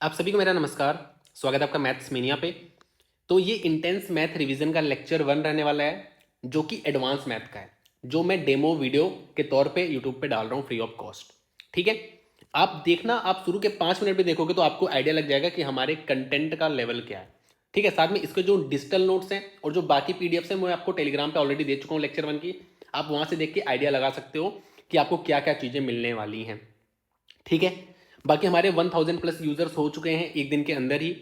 आप सभी को मेरा नमस्कार। स्वागत है आपका मैथ्स मेनिया पे। तो ये इंटेंस मैथ रिवीजन का लेक्चर 1 रहने वाला है, जो कि एडवांस मैथ का है, जो मैं डेमो वीडियो के तौर पे यूट्यूब पे डाल रहा हूँ फ्री ऑफ कॉस्ट। ठीक है, आप देखना, आप शुरू के 5 मिनट भी देखोगे तो आपको आइडिया लग जाएगा कि हमारे कंटेंट का लेवल क्या है। ठीक है, साथ में इसके जो डिजिटल नोट्स हैं और जो बाकी पीडीएफ्स हैं मैं आपको टेलीग्राम पे ऑलरेडी दे चुका हूँ लेक्चर 1 की। आप वहाँ से देख के आइडिया लगा सकते हो कि आपको क्या क्या चीज़ें मिलने वाली हैं। ठीक है, बाकी हमारे 1000+ यूजर्स हो चुके हैं एक दिन के अंदर ही।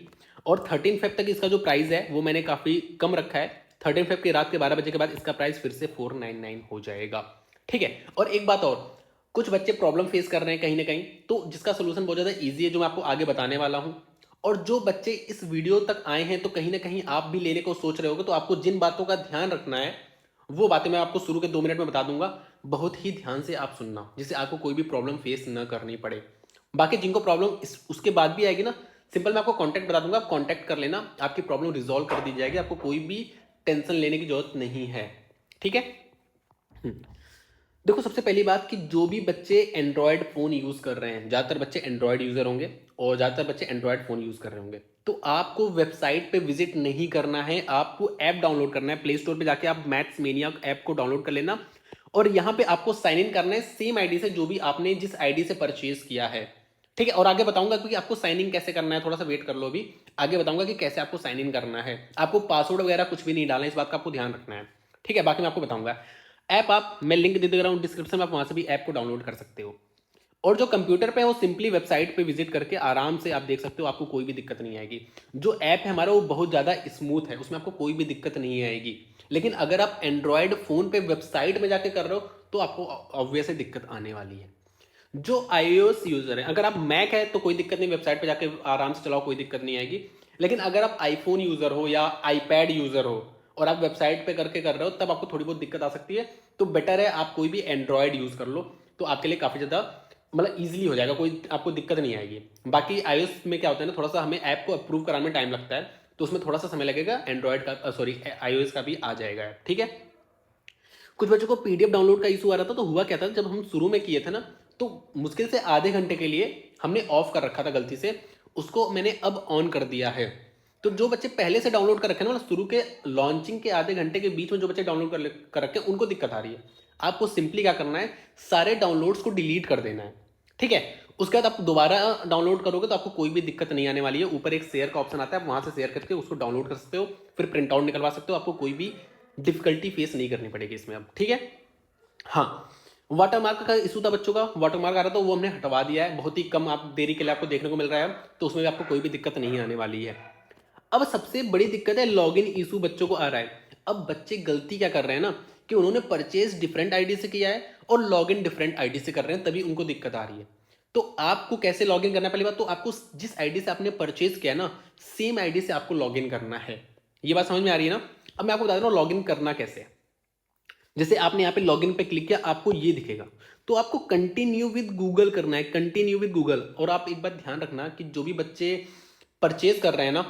और 13 फेब तक इसका जो प्राइस है वो मैंने काफ़ी कम रखा है। 13 फेब की रात के 12 बजे के बाद इसका प्राइस फिर से 499 हो जाएगा। ठीक है, और एक बात और, कुछ बच्चे प्रॉब्लम फेस कर रहे हैं कहीं ना कहीं, तो जिसका सोल्यूशन बहुत ज़्यादा ईजी है जो मैं आपको आगे बताने वाला हूँ। और जो बच्चे इस वीडियो तक आए हैं तो कहीं ना कहीं आप भी लेने को सोच रहे होगे, तो आपको जिन बातों का ध्यान रखना है वो बातें मैं आपको शुरू के 2 मिनट में बता दूंगा। बहुत ही ध्यान से आप सुनना, जिससे आपको कोई भी प्रॉब्लम फेस न करनी पड़े। बाकी जिनको प्रॉब्लम इस उसके बाद भी आएगी ना, सिंपल मैं आपको कांटेक्ट बता दूंगा, आप कांटेक्ट कर लेना, आपकी प्रॉब्लम रिजॉल्व कर दी जाएगी, आपको कोई भी टेंशन लेने की जरूरत नहीं है। ठीक है। देखो, सबसे पहली बात कि जो भी बच्चे एंड्रॉयड फ़ोन यूज़ कर रहे हैं, ज़्यादातर बच्चे एंड्रॉयड यूज़र होंगे और ज़्यादातर बच्चे एंड्रॉयड फ़ोन यूज़ कर रहे होंगे, तो आपको वेबसाइट पे विजिट नहीं करना है, आपको ऐप डाउनलोड करना है। प्ले स्टोर पे जाके आप मैथ्स मेनिया ऐप को डाउनलोड कर लेना और यहाँ पे आपको साइन इन करना है सेम आईडी से जो भी आपने जिस आईडी से परचेज किया है। ठीक है, और आगे बताऊंगा कि आपको साइन इन कैसे करना है, थोड़ा सा वेट कर लो, अभी आगे बताऊंगा कि कैसे आपको साइन इन करना है। आपको पासवर्ड वगैरह कुछ भी नहीं डालना है, इस बात का आपको ध्यान रखना है। ठीक है, बाकी मैं आपको बताऊंगा। ऐप आप, मैं लिंक दे दे रहा हूँ डिस्क्रिप्शन में, आप वहां से भी ऐप को डाउनलोड कर सकते हो। और जो कंप्यूटर पे है वो सिंपली वेबसाइट पे विजिट करके आराम से आप देख सकते हो, आपको कोई भी दिक्कत नहीं आएगी। जो ऐप है हमारा वो बहुत ज़्यादा स्मूथ है, उसमें आपको कोई भी दिक्कत नहीं आएगी। लेकिन अगर आप एंड्रॉयड फ़ोन पे वेबसाइट में जाके कर रहे हो तो आपको ऑब्वियसली दिक्कत आने वाली है। जो iOS यूज़र है, अगर आप मैक है तो कोई दिक्कत नहीं, वेबसाइट पे जाके आराम से चलाओ, कोई दिक्कत नहीं आएगी। लेकिन अगर आप आईफोन यूज़र हो या आईपैड यूज़र हो और आप वेबसाइट पे करके कर रहे हो, तब आपको थोड़ी बहुत दिक्कत आ सकती है। तो बेटर है आप कोई भी एंड्रॉयड यूज़ कर लो, तो आपके लिए काफ़ी ज़्यादा मतलब ईजिली हो जाएगा, कोई आपको दिक्कत नहीं आएगी। बाकी iOS में क्या होता है ना, थोड़ा सा हमें ऐप को अप्रूव कराने में टाइम लगता है, तो उसमें थोड़ा सा समय लगेगा। एंड्रॉयड का सॉरी iOS का भी आ जाएगा। ठीक है। कुछ बच्चों को पीडीएफ डाउनलोड का इशू आ रहा था, तो हुआ क्या था, जब हम शुरू में किए थे ना, तो मुश्किल से आधे घंटे के लिए हमने ऑफ कर रखा था गलती से, उसको मैंने अब ऑन कर दिया है। तो जो बच्चे पहले से डाउनलोड कर रखे हैं ना, मतलब शुरू के लॉन्चिंग के आधे घंटे के बीच में जो बच्चे डाउनलोड कर रखे हैं उनको दिक्कत आ रही है। आपको सिंपली क्या करना है, सारे डाउनलोड्स को डिलीट कर देना है। ठीक है, उसके बाद आप दोबारा डाउनलोड करोगे तो आपको कोई भी दिक्कत नहीं आने वाली है। ऊपर एक शेयर का ऑप्शन आता है, आप वहां से शेयर करके उसको डाउनलोड कर सकते हो, फिर प्रिंट आउट निकलवा सकते हो, आपको कोई भी डिफिकल्टी फेस नहीं करनी पड़ेगी इसमें अब। ठीक है। हाँ, वाटरमार्क का इशू था बच्चों का, वाटरमार्क आ रहा था, वो हमने हटवा दिया है, बहुत ही कम आप देरी के लिए आपको देखने को मिल रहा है, तो उसमें भी आपको कोई भी दिक्कत नहीं आने वाली है। अब सबसे बड़ी दिक्कत है, लॉगिन इशू बच्चों को आ रहा है। अब बच्चे गलती क्या कर रहे हैं ना, कि उन्होंने परचेज डिफरेंट आईडी से किया है और लॉगिन डिफरेंट आईडी से कर रहे हैं, तभी उनको दिक्कत आ रही है। तो आपको कैसे लॉगिन करना है, पहली बात तो आपको जिस आईडी से आपने परचेज किया ना, सेम आईडी से आपको लॉगिन करना है। ये बात समझ में आ रही है ना। अब मैं आपको बता रहा हूँ लॉगिन करना कैसे है। जैसे आपने यहाँ पे लॉगिन पे क्लिक किया, आपको ये दिखेगा, तो आपको कंटिन्यू विद गूगल करना है, कंटिन्यू विद गूगल। और आप एक बात ध्यान रखना कि जो भी बच्चे परचेज कर रहे हैं ना,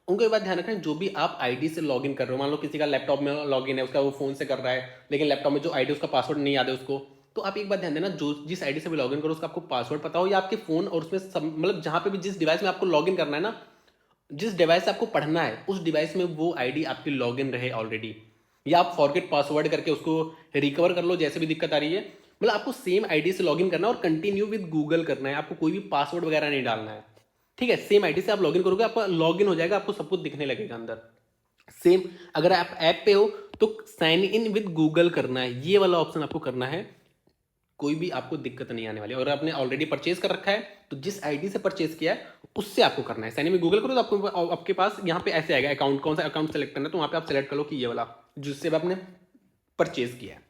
उनको एक बात ध्यान रखना है, जो भी आप आईडी से लॉगिन कर रहे हो, मान लो किसी का लैपटॉप में लॉगिन है, उसका वो फोन से कर रहा है, लेकिन लैपटॉप में जो आईडी उसका पासवर्ड नहीं याद है उसको, तो आप एक बात ध्यान देना, जो जिस आईडी से भी लॉगिन करो उसका आपको पासवर्ड पता हो, या आपके फोन और उसमें मतलब जहां पे भी जिस डिवाइस में आपको लॉगिन करना है ना, जिस डिवाइस से आपको पढ़ना है उस डिवाइस में वो आईडी आपकी लॉगिन रहे ऑलरेडी, या आप फॉरगेट पासवर्ड करके उसको रिकवर कर लो, जैसे भी दिक्कत आ रही है। मतलब आपको सेम आईडी से लॉगिन करना है और कंटिन्यू विद गूगल करना है, आपको कोई भी पासवर्ड वगैरह नहीं डालना है। ठीक है, सेम आईडी से आप लॉगिन करोगे, आपका लॉगिन हो जाएगा, आपको सब कुछ दिखने लगेगा अंदर सेम। अगर आप ऐप पे हो तो साइन इन विद गूगल करना है, ये वाला ऑप्शन आपको करना है, कोई भी आपको दिक्कत नहीं आने वाली। और आपने ऑलरेडी परचेज कर रखा है तो जिस आईडी से परचेज किया है उससे आपको करना है। साइन में गूगल करो तो आपको आपके पास यहाँ पे ऐसे आएगा अकाउंट, कौन सा अकाउंट सेलेक्ट करना है, तो वहाँ पे आप सेलेक्ट कर लो कि ये वाला जिससे आपने परचेज किया है।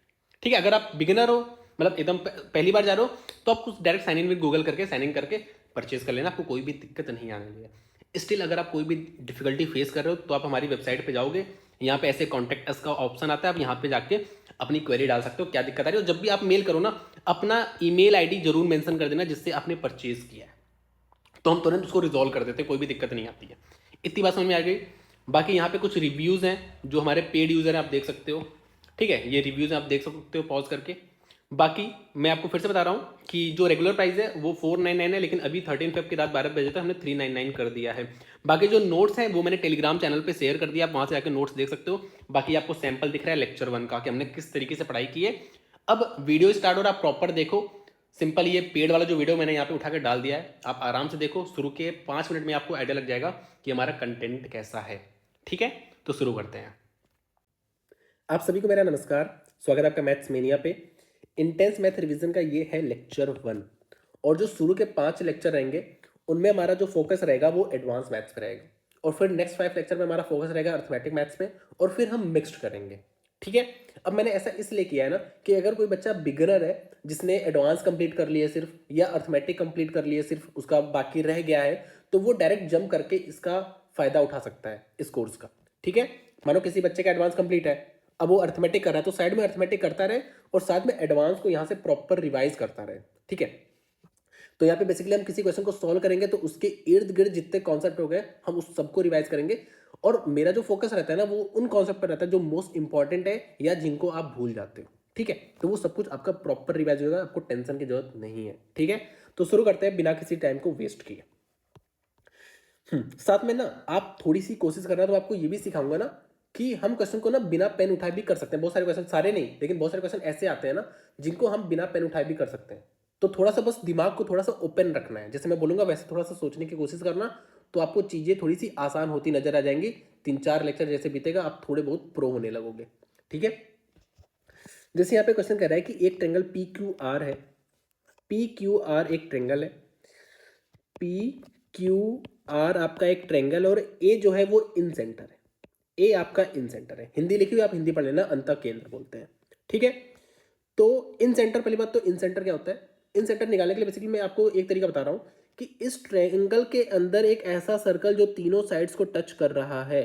ठीक है, अगर आप बिगिनर हो, मतलब एकदम पहली बार जा रहे हो, तो आप कुछ direct sign in with Google करके साइन इन करके परचेज कर लेना, आपको कोई भी दिक्कत नहीं आने वाली है। स्टिल अगर आप कोई भी डिफिकल्टी फेस कर रहे हो तो आप हमारी वेबसाइट पे जाओगे, यहाँ पे ऐसे कॉन्टैक्ट अस का ऑप्शन आता है, आप यहाँ पे जाके अपनी क्वेरी डाल सकते हो, क्या दिक्कत आ रही है। और जब भी आप मेल करो ना, अपना ईमेल आईडी जरूर मेंशन कर देना जिससे आपने परचेज किया है, तो हम तुरंत उसको रिजॉल्व कर देते हैं, कोई भी दिक्कत नहीं आती है। इतनी बात समझ में आ गई। बाकी यहाँ पे कुछ रिव्यूज़ हैं जो हमारे पेड यूज़र हैं, आप देख सकते हो। ठीक है, ये रिव्यूज़ आप देख सकते हो पॉज करके। बाकी मैं आपको फिर से बता रहा हूँ कि जो रेगुलर प्राइस है वो 499 है, लेकिन अभी 13 फेब की रात 12 बजे तक हमने 399 कर दिया है। बाकी जो नोट्स हैं वो मैंने टेलीग्राम चैनल पे शेयर कर दिया, आप वहाँ से जाकर नोट्स देख सकते हो। बाकी आपको सैंपल दिख रहा है लेक्चर 1 का कि हमने किस तरीके से पढ़ाई की है। अब वीडियो स्टार्ट हो रहा है, आप प्रॉपर देखो। सिंपल ये पेड वाला जो वीडियो मैंने यहाँ पे उठा के डाल दिया है, आप आराम से देखो। शुरू के 5 मिनट में आपको आइडिया लग जाएगा कि हमारा कंटेंट कैसा है। ठीक है, तो शुरू करते हैं। आप सभी को मेरा नमस्कार, स्वागत है आपका मैथ्स मेनिया पे। इंटेंस मैथ रिवीजन का ये है लेक्चर 1, और जो शुरू के 5 लेक्चर रहेंगे उनमें हमारा जो फोकस रहेगा वो एडवांस मैथ्स पे रहेगा, और फिर नेक्स्ट 5 लेक्चर में हमारा फोकस रहेगा अर्थमेटिक मैथ्स पे, और फिर हम मिक्स्ड करेंगे। ठीक है, अब मैंने ऐसा इसलिए किया है ना कि अगर कोई बच्चा बिगिनर है जिसने एडवांस कंप्लीट कर लिया सिर्फ, या अर्थमेटिक कंप्लीट कर लिया सिर्फ, उसका बाकी रह गया है, तो वो डायरेक्ट जंप करके इसका फायदा उठा सकता है इस कोर्स का। ठीक है, मानो किसी बच्चे का एडवांस कंप्लीट है, अब वो अर्थमेटिक कर रहा है, तो साइड में अर्थमेटिक करता रहे और साथ में एडवांस को यहाँ से प्रॉपर रिवाइज करता रहे। ठीक है, तो यहाँ पे बेसिकली हम किसी क्वेश्चन को सॉल्व करेंगे तो उसके इर्द गिर्द जितने कॉन्सेप्ट हो गए हम उस सबको रिवाइज करेंगे, और मेरा जो फोकस रहता है ना वो उन कॉन्सेप्ट पर रहता है जो मोस्ट इंपॉर्टेंट है या जिनको आप भूल जाते हो। ठीक है, तो वो सब कुछ आपका प्रॉपर रिवाइज होगा, आपको टेंशन की जरूरत नहीं है। ठीक है, तो शुरू करते हैं बिना किसी टाइम को वेस्ट किए। साथ में ना आप थोड़ी सी कोशिश करना, तो आपको ये भी सिखाऊंगा ना कि हम क्वेश्चन को ना बिना पेन उठाए भी कर सकते हैं। बहुत सारे क्वेश्चन, सारे नहीं लेकिन बहुत सारे क्वेश्चन ऐसे आते हैं ना जिनको हम बिना पेन उठाए भी कर सकते हैं। तो थोड़ा सा बस दिमाग को थोड़ा सा ओपन रखना है, जैसे मैं बोलूंगा वैसे थोड़ा सा सोचने की कोशिश करना, तो आपको चीज़ें थोड़ी सी आसान होती नजर आ जाएंगी। 3-4 लेक्चर जैसे बीतेगा आप थोड़े बहुत प्रो होने लगोगे। ठीक है, जैसे यहाँ पे क्वेश्चन कह रहा है कि एक ट्रेंगल पी क्यू आर है, पी क्यू आर एक ट्रेंगल है, पी क्यू आर आपका एक ट्रेंगल, और ए जो है वो इन सेंटर है, ए आपका इन सेंटर है। हिंदी लिखी हुई आप हिंदी पढ़ लेना, अंतः केंद्र बोलते हैं। ठीक है, तो इन सेंटर, पहली बात तो इन सेंटर क्या होता है। इन सेंटर निकालने के लिए बेसिकली मैं आपको एक तरीका बता रहा हूँ कि इस ट्रायंगल के अंदर एक ऐसा सर्कल जो तीनों साइड्स को टच कर रहा है,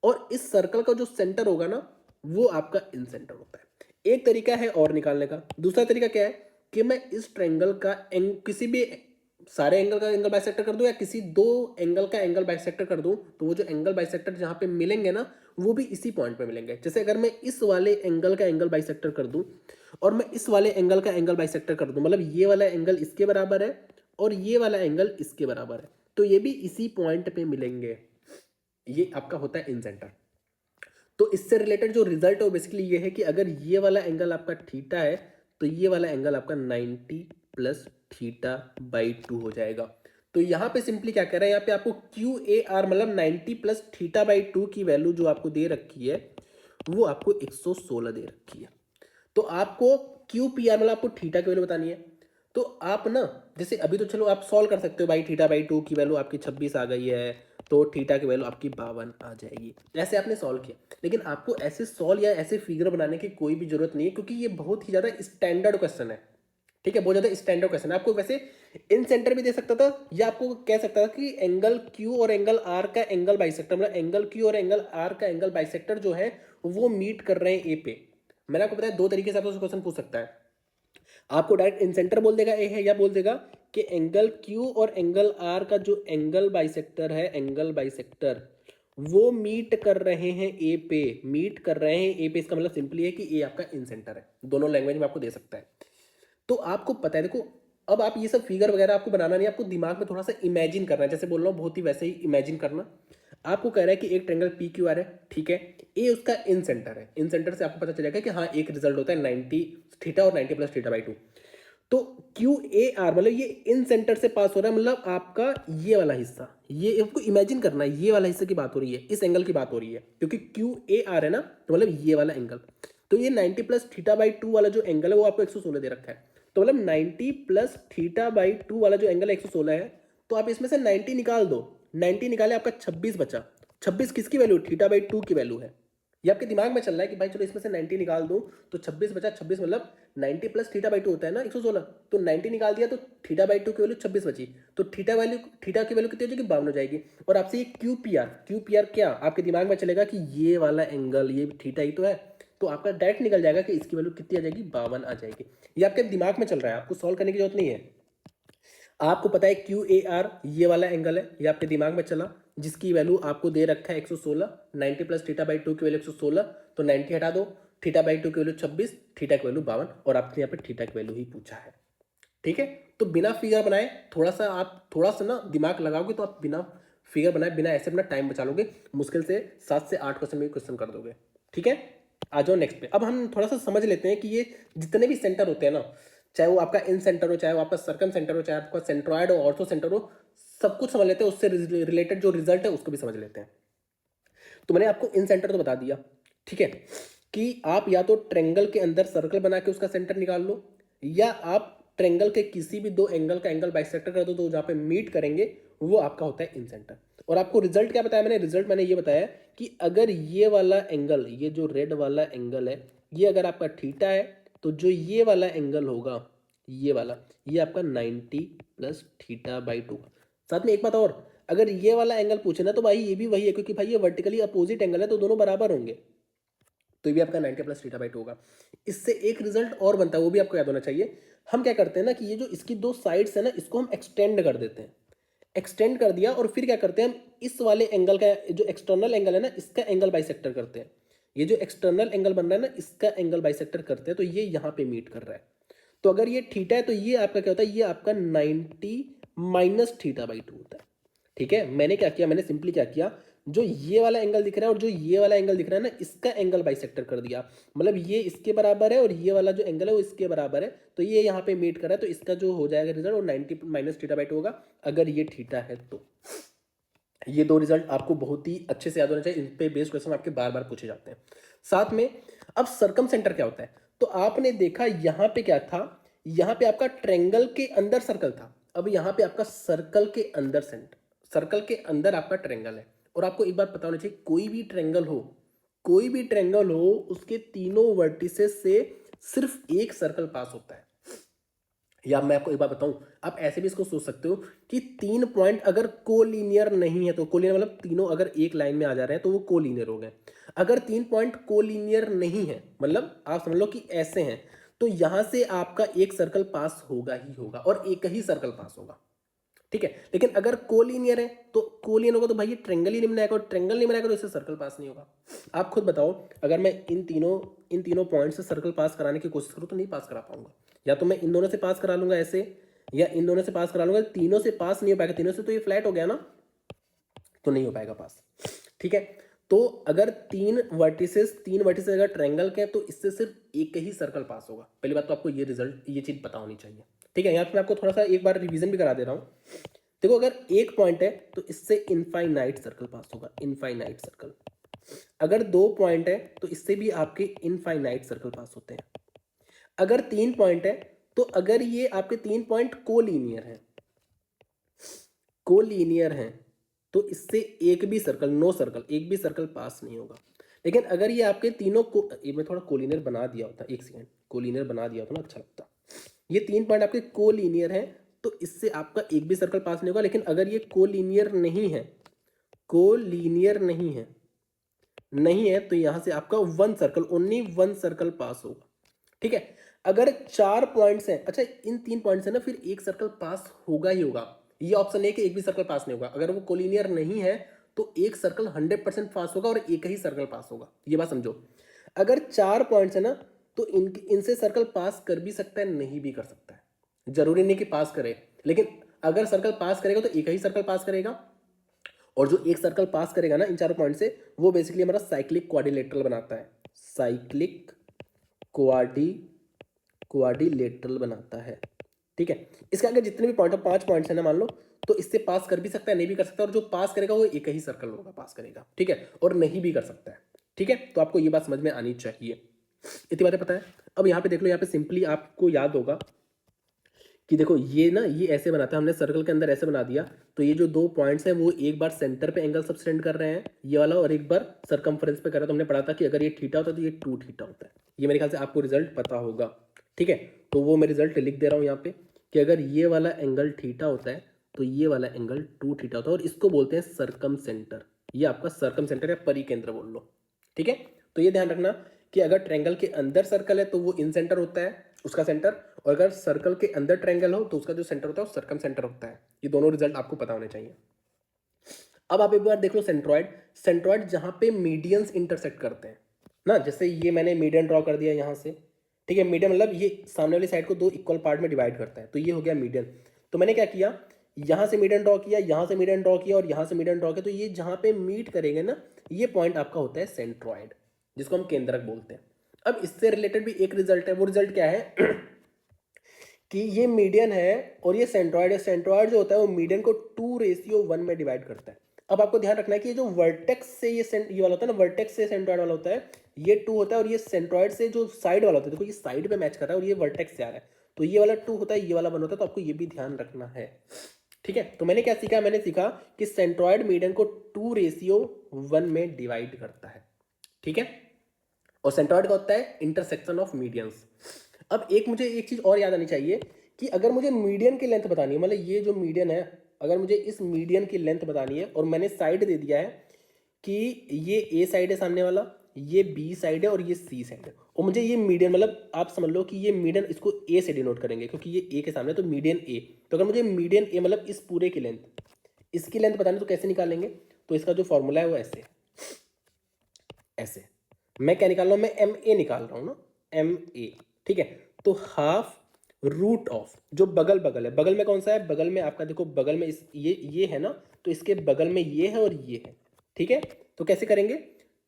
और इस सर्कल का जो सेंटर होगा ना वो आपका इन सेंटर होता है। एक तरीका है और निकालने का। दूसरा तरीका क्या है कि मैं इस ट्रायंगल का किसी भी सारे एंगल का एंगल बाइसेक्टर कर दूं, या किसी दो एंगल का एंगल बाइसेक्टर कर दूं, तो वो जो एंगल बाइसेक्टर जहां पे मिलेंगे ना वो भी इसी पॉइंट पे मिलेंगे। जैसे अगर मैं इस वाले एंगल का एंगल बाइसेक्टर कर दूं और मैं इस वाले एंगल का एंगल बाइसेक्टर कर दूं, मतलब ये वाला एंगल इसके बराबर है और ये वाला एंगल इसके बराबर है, तो ये भी इसी पॉइंट पे मिलेंगे। ये आपका होता है इन सेंटर। तो इससे रिलेटेड जो रिजल्ट है वो बेसिकली ये है कि अगर ये वाला एंगल आपका थीटा है तो ये वाला एंगल आपका 90 प्लस थीटा बाई 2 हो जाएगा। तो यहाँ पे सिंपली क्या कह रहा है, यहाँ पे आपको क्यू ए आर मतलब 90 प्लस थीटा बाई 2 की वैल्यू जो आपको दे रखी है वो आपको 116 दे रखी है। तो आपको क्यू पी आर मतलब आपको थीटा की वैल्यू बतानी है। तो आप ना जैसे अभी तो चलो आप सॉल्व कर सकते हो भाई, थीटा बाई 2 की वैल्यू आपकी 26 आ गई है तो थीटा की वैल्यू आपकी 52 आ जाएगी, ऐसे आपने सॉल्व किया। लेकिन आपको ऐसे सॉल्व या ऐसे फिगर बनाने की कोई भी जरूरत नहीं है, क्योंकि ये बहुत ही ज़्यादा स्टैंडर्ड क्वेश्चन है। ठीक है, बहुत ज़्यादा स्टैंडर्ड क्वेश्चन है। आपको वैसे इन सेंटर भी दे सकता था, या आपको कह सकता था कि एंगल क्यू और एंगल आर का एंगल बाइसेक्टर, मतलब एंगल क्यू और एंगल आर का एंगल बाइसेक्टर जो है वो मीट कर रहे हैं ए पे। मैंने आपको बताया दो तरीके से आपको क्वेश्चन पूछ सकता है। आपको डायरेक्ट इन सेंटर बोल देगा ए है, या बोल देगा कि एंगल क्यू और एंगल आर का जो एंगल बाइसेक्टर है, एंगल बाइसेक्टर वो मीट कर रहे हैं ए पे, मीट कर रहे हैं ए पे। इसका मतलब सिंपली है कि ए आपका इन सेंटर है। दोनों लैंग्वेज में आपको दे सकता है। तो आपको पता है, देखो अब आप ये सब फिगर वगैरह आपको बनाना नहीं, आपको दिमाग में थोड़ा सा इमेजिन करना है। जैसे बोल रहा हूँ बहुत ही वैसे ही इमेजिन करना। आपको कह रहा है कि एक ट्रेंगल पी क्यू आर है, ठीक है, ए उसका इन सेंटर है। इन सेंटर से आपको पता चलेगा कि हाँ एक रिजल्ट होता है 90 थीटा और 90 प्लस थीटा बाई 2। तो क्यू ए आर मतलब ये इन सेंटर से पास हो रहा है, मतलब आपका ये वाला हिस्सा, ये आपको इमेजिन करना है, ये वाला हिस्सा की बात हो रही है, इस एंगल की बात हो रही है, क्योंकि क्यू ए आर है ना, तो मतलब ये वाला एंगल। तो ये 90 प्लस थीटा बाई 2 वाला जो एंगल है वो आपको 116 दे रखा है। तो मतलब 90 प्लस थीटा बाई 2 वाला जो एंगल 116 है, तो आप इसमें से 90 निकाल दो। 90 निकाले आपका 26 बचा। 26 किसकी वैल्यू, थीटा बाई 2 की वैल्यू है। ये आपके दिमाग में चल रहा है कि भाई चलो इसमें से 90 निकाल दूं तो 26 बचा। 26 मतलब 90 प्लस थीटा बाई 2 होता है ना 116, तो 90 निकाल दिया तो थीटा बाई 2 की वैल्यू 26 बची। तो थीटा की वैल्यू कितनी हो जाएगी, 52 हो जाएगी। और आपसे ये क्यू पी आर क्या आपके दिमाग में चलेगा कि ये वाला एंगल ये थीटा ही तो है, तो आपका डायरेक्ट निकल जाएगा कि इसकी वैल्यू कितनी आ जाएगी, 52 आ जाएगी। ये आपके दिमाग में चल रहा है, आपको सॉल्व करने की जरूरत नहीं है। आपको पता है क्यू ए आर ये वाला एंगल है, ये आपके दिमाग में चला, जिसकी वैल्यू आपको दे रखा है 116, 90 प्लस थीटा बाई 2 की वैल्यू 116, तो 90 हटा दो, थीटा बाई 2 की वैल्यू 26, थीटा की वैल्यू 52, और आपने यहाँ पे थीटा की वैल्यू ही पूछा है। ठीक है, तो बिना फिगर बनाए थोड़ा सा ना दिमाग लगाओगे तो आप बिना फिगर बनाए, बिना ऐसे अपना टाइम बचा लोगे, मुश्किल से 7 से 8 क्वेश्चन में क्वेश्चन कर दोगे। ठीक है, आ जाओ नेक्स्ट पे। अब हम थोड़ा सा समझ लेते हैं कि ये जितने भी सेंटर होते हैं ना, चाहे वो आपका इन सेंटर हो, चाहे वो आपका सर्कम सेंटर हो, चाहे आपका सेंट्रॉयड हो, ऑर्थो सेंटर हो, सब कुछ समझ लेते हैं, उससे रिलेटेड जो रिजल्ट है उसको भी समझ लेते हैं। तो मैंने आपको इन सेंटर तो बता दिया, ठीक है, कि आप या तो ट्रेंगल के अंदर सर्कल बना के उसका सेंटर निकाल लो, या आप ट्रेंगल के किसी भी दो एंगल का एंगल बाइसेक्टर कर दो, तो जहां पे मीट करेंगे वो आपका होता है इन सेंटर। और आपको रिजल्ट क्या बताया मैंने? रिजल्ट मैंने ये बताया कि अगर ये वाला एंगल, ये जो रेड वाला एंगल है, ये अगर आपका थीटा है, तो जो ये वाला एंगल होगा, ये वाला, ये आपका 90 प्लस थीटा बाई 2। साथ में एक बात और, अगर ये वाला एंगल पूछे ना, तो भाई ये भी वही है, क्योंकि भाई ये वर्टिकली अपोजिट एंगल है, तो दोनों बराबर होंगे, तो ये भी आपका 90 प्लस थीटा बाई 2 होगा। इससे एक रिजल्ट और बनता है, वो भी आपको याद होना चाहिए। हम क्या करते हैं ना कि ये जो इसकी दो साइड्स है ना, इसको हम एक्सटेंड कर देते हैं। एक्सटेंड कर दिया और फिर क्या करते हैं हम, इस वाले एंगल का जो एक्सटर्नल एंगल है ना, इसका एंगल बाइसेक्टर करते हैं। ये जो एक्सटर्नल एंगल बन रहा है ना, इसका एंगल बाइसेक्टर करते हैं, तो ये यहाँ पे मीट कर रहा है। तो अगर ये थीटा है, तो ये आपका क्या होता है, ये आपका 90 माइनस थीटा बाई 2 होता है। ठीक है, मैंने क्या किया, मैंने सिंपली क्या किया, जो ये वाला एंगल दिख रहा है और जो ये वाला एंगल दिख रहा है ना, इसका एंगल बाइसेक्टर कर दिया। मतलब ये इसके बराबर है और ये वाला जो एंगल है वो इसके बराबर है, तो ये यहाँ पे मीट कर रहा है, तो इसका जो हो जाएगा रिजल्ट वो 90 माइनस थीटा बाई 2 होगा, अगर ये थीटा है तो। ये दो रिजल्ट आपको बहुत ही अच्छे से याद होना चाहिए, इन पे बेस्ड क्वेश्चन आपके बार बार पूछे जाते हैं। साथ में अब सर्कम सेंटर क्या होता है, तो आपने देखा यहाँ पे क्या था, यहाँ पे आपका ट्रेंगल के अंदर सर्कल था, अब यहाँ पे आपका सर्कल के अंदर सेंटर, सर्कल के अंदर आपका ट्रेंगल है। और आपको एक बात पता होना चाहिए, कोई भी ट्रेंगल हो, कोई भी ट्रेंगल हो, उसके तीनों वर्टिसेस से सिर्फ एक सर्कल पास होता है। या मैं आपको एक बात बताऊं, आप ऐसे भी इसको सोच सकते हो कि 3 पॉइंट अगर कोलिनियर नहीं है, तो कोलिनियर मतलब तीनों अगर एक लाइन में आ जा रहे हैं तो वो कोलिनियर हो गए। अगर 3 पॉइंट कोलिनियर नहीं है, मतलब आप समझ लो कि ऐसे हैं, तो यहां से आपका एक सर्कल पास होगा ही होगा, और एक ही सर्कल पास होगा। ठीक है, लेकिन अगर कोलिनियर है, तो कोलिनियर होगा तो भाई ये ट्रेंगल ही नहीं बनाएगा, और ट्रेंगल नहीं बनाएगा तो इससे सर्कल पास नहीं होगा। आप खुद बताओ, अगर मैं इन तीनों पॉइंट से सर्कल पास कराने की कोशिश करूं तो नहीं पास करा पाऊंगा। या तो मैं इन दोनों से पास करा लूंगा ऐसे, या इन दोनों से पास करा लूंगा, तीनों से पास नहीं हो पाएगा, तीनों से तो ये फ्लैट हो गया ना, तो नहीं हो पाएगा पास। ठीक है, तो अगर तीन वर्टिसेस अगर ट्रायंगल के हैं, तो इससे सिर्फ एक ही सर्कल पास होगा। पहली बात तो आपको ये चीज पता होनी चाहिए। ठीक है, यहाँ पे मैं आपको थोड़ा सा एक बार रिवीजन भी करा दे रहा हूँ। देखो, अगर एक पॉइंट है तो इससे इनफाइनाइट सर्कल पास होगा, इनफाइनाइट सर्कल। अगर 2 पॉइंट है तो इससे भी आपके इनफाइनाइट सर्कल पास होते हैं। अगर 3 पॉइंट है, तो अगर ये आपके 3 पॉइंट कोलीनियर हैं, तो इससे एक भी सर्कल पास नहीं होगा। लेकिन अगर ये आपके तीनों को, ये मैं थोड़ा कोलिनियर बना दिया होता, एक सेकेंड, कोलिनियर बना दिया होता ना, अच्छा लगता। ये 3 पॉइंट आपके कोलिनियर हैं, तो इससे आपका एक भी सर्कल पास नहीं होगा। लेकिन अगर ये कोलिनियर नहीं है, तो यहां से आपका ओनली वन सर्कल पास होगा। ठीक है, अगर 4 पॉइंट्स हैं, अच्छा इन 3 पॉइंट्स है ना, फिर एक सर्कल पास होगा ही होगा। ये ऑप्शन है कि एक भी सर्कल पास नहीं होगा। अगर वो कोलिनियर नहीं है तो एक सर्कल 100% पास होगा और एक ही सर्कल पास होगा, ये बात समझो। अगर 4 पॉइंट्स है ना, तो इनसे सर्कल पास कर भी सकता है, नहीं भी कर सकता है, जरूरी नहीं कि पास करे। लेकिन अगर सर्कल पास करेगा तो एक ही सर्कल पास करेगा, और जो एक सर्कल पास करेगा ना इन चारों पॉइंट से, वो बेसिकली हमारा साइक्लिक क्वाड्रिलेटरल बनाता है, साइक्लिक क्वाड्रिलेटरल बनाता है। ठीक है, इसके आगे जितने भी पॉइंट है, 5 पॉइंट्स है ना मान लो, तो इससे पास कर भी सकता है, नहीं भी कर सकता, और जो पास करेगा वो एक ही सर्कल होगा पास करेगा। ठीक है, और नहीं भी कर सकता है। ठीक है, तो आपको ये बात समझ में आनी चाहिए, इतनी बातें पता है। अब यहाँ पे देख लो, यहाँ पे सिंपली आपको याद होगा कि देखो ये ना, ये ऐसे बनाता है, हमने सर्कल के अंदर ऐसे बना दिया, तो ये जो 2 पॉइंट्स हैं वो एक बार सेंटर पे एंगल सबटेंड कर रहे हैं, ये वाला, और एक बार सरकमफ्रेंस पे कर रहा है। तो हमने पढ़ा था कि अगर ये थीटा होता है तो ये 2 थीटा होता है। ये मेरे ख्याल से आपको रिजल्ट पता होगा। ठीक है, तो वो मैं रिजल्ट लिख दे रहा हूँ यहाँ पे, कि अगर ये वाला एंगल थीटा होता है तो ये वाला एंगल 2 थीटा होता है, और इसको बोलते हैं सर्कम सेंटर। ये आपका सर्कम सेंटर या परिकेंद्र बोल लो। ठीक है, तो ये ध्यान रखना कि अगर ट्रायंगल के अंदर सर्कल है तो वो इन सेंटर होता है, उसका सेंटर, और अगर सर्कल के अंदर ट्रायंगल हो तो उसका जो सेंटर होता है वो सर्कम सेंटर होता है। ये दोनों रिजल्ट आपको पता होने चाहिए। अब आप एक बार देख लो सेंट्रॉइड, सेंट्रॉइड जहाँ पे मीडियंस इंटरसेक्ट करते हैं ना, जैसे ये मैंने मीडियन ड्रॉ कर दिया यहाँ से, ठीक है। मीडियन मतलब ये सामने वाली साइड को दो इक्वल पार्ट में डिवाइड करता है, तो ये हो गया मीडियन। तो मैंने क्या किया, यहाँ से मीडियन ड्रॉ किया, यहाँ से मीडियन ड्रॉ किया, और यहाँ से मीडियन ड्रॉ किया, तो ये जहाँ पे मीट करेंगे ना, ये पॉइंट आपका होता है सेंट्रॉइड, जिसको हम केंद्रक बोलते हैं। अब इससे रिलेटेड भी एक रिजल्ट है, वो रिजल्ट क्या है कि ये मीडियन है और ये सेंट्रॉइड है। सेंट्रॉइड जो होता है वो मीडियन को 2:1 में डिवाइड करता है। अब आपको ध्यान रखना है कि ये जो वर्टेक्स से ये वाला होता है ना, वर्टेक्स से सेंट्रॉइड वाला होता है, ये 2 होता है, और ये सेंट्रॉइड से जो साइड वाला होता है, देखो ये साइड पे मैच कर रहा है और ये वर्टेक्स से आ रहा है, तो ये वाला 2 होता है, ये वाला 1 होता है। तो आपको ये भी ध्यान रखना है, ठीक है। तो मैंने क्या सीखा, मैंने सीखा कि सेंट्रॉइड मीडियन को 2:1 में डिवाइड करता है, ठीक है। और सेंट्रॉइड का होता है इंटरसेक्शन ऑफ मीडियंस। अब एक मुझे एक चीज और याद आनी चाहिए कि अगर मुझे मीडियन की लेंथ बतानी है, मतलब ये जो मीडियन है, अगर मुझे इस मीडियन की लेंथ बतानी है और मैंने साइड दे दिया है कि ये ए साइड है सामने वाला, ये बी साइड है और ये सी साइड है, और मुझे ये मीडियन, मतलब आप समझ लो कि ये मीडियन, इसको ए से डिनोट करेंगे क्योंकि ये ए के सामने, तो मीडियन ए। तो अगर मुझे मीडियन ए मतलब इस पूरे की लेंथ, इसकी लेंथ बतानी, तो कैसे निकालेंगे, तो इसका जो फॉर्मूला है वो ऐसे ऐसे, मैं क्या निकाल रहा हूँ, मैं एम ए निकाल रहा हूँ ना, एम ए, ठीक है। तो हाफ रूट ऑफ, जो बगल बगल है, बगल में कौन सा है, बगल में आपका देखो, बगल में इस ये है ना, तो इसके बगल में ये है और ये है, ठीक है। तो कैसे करेंगे,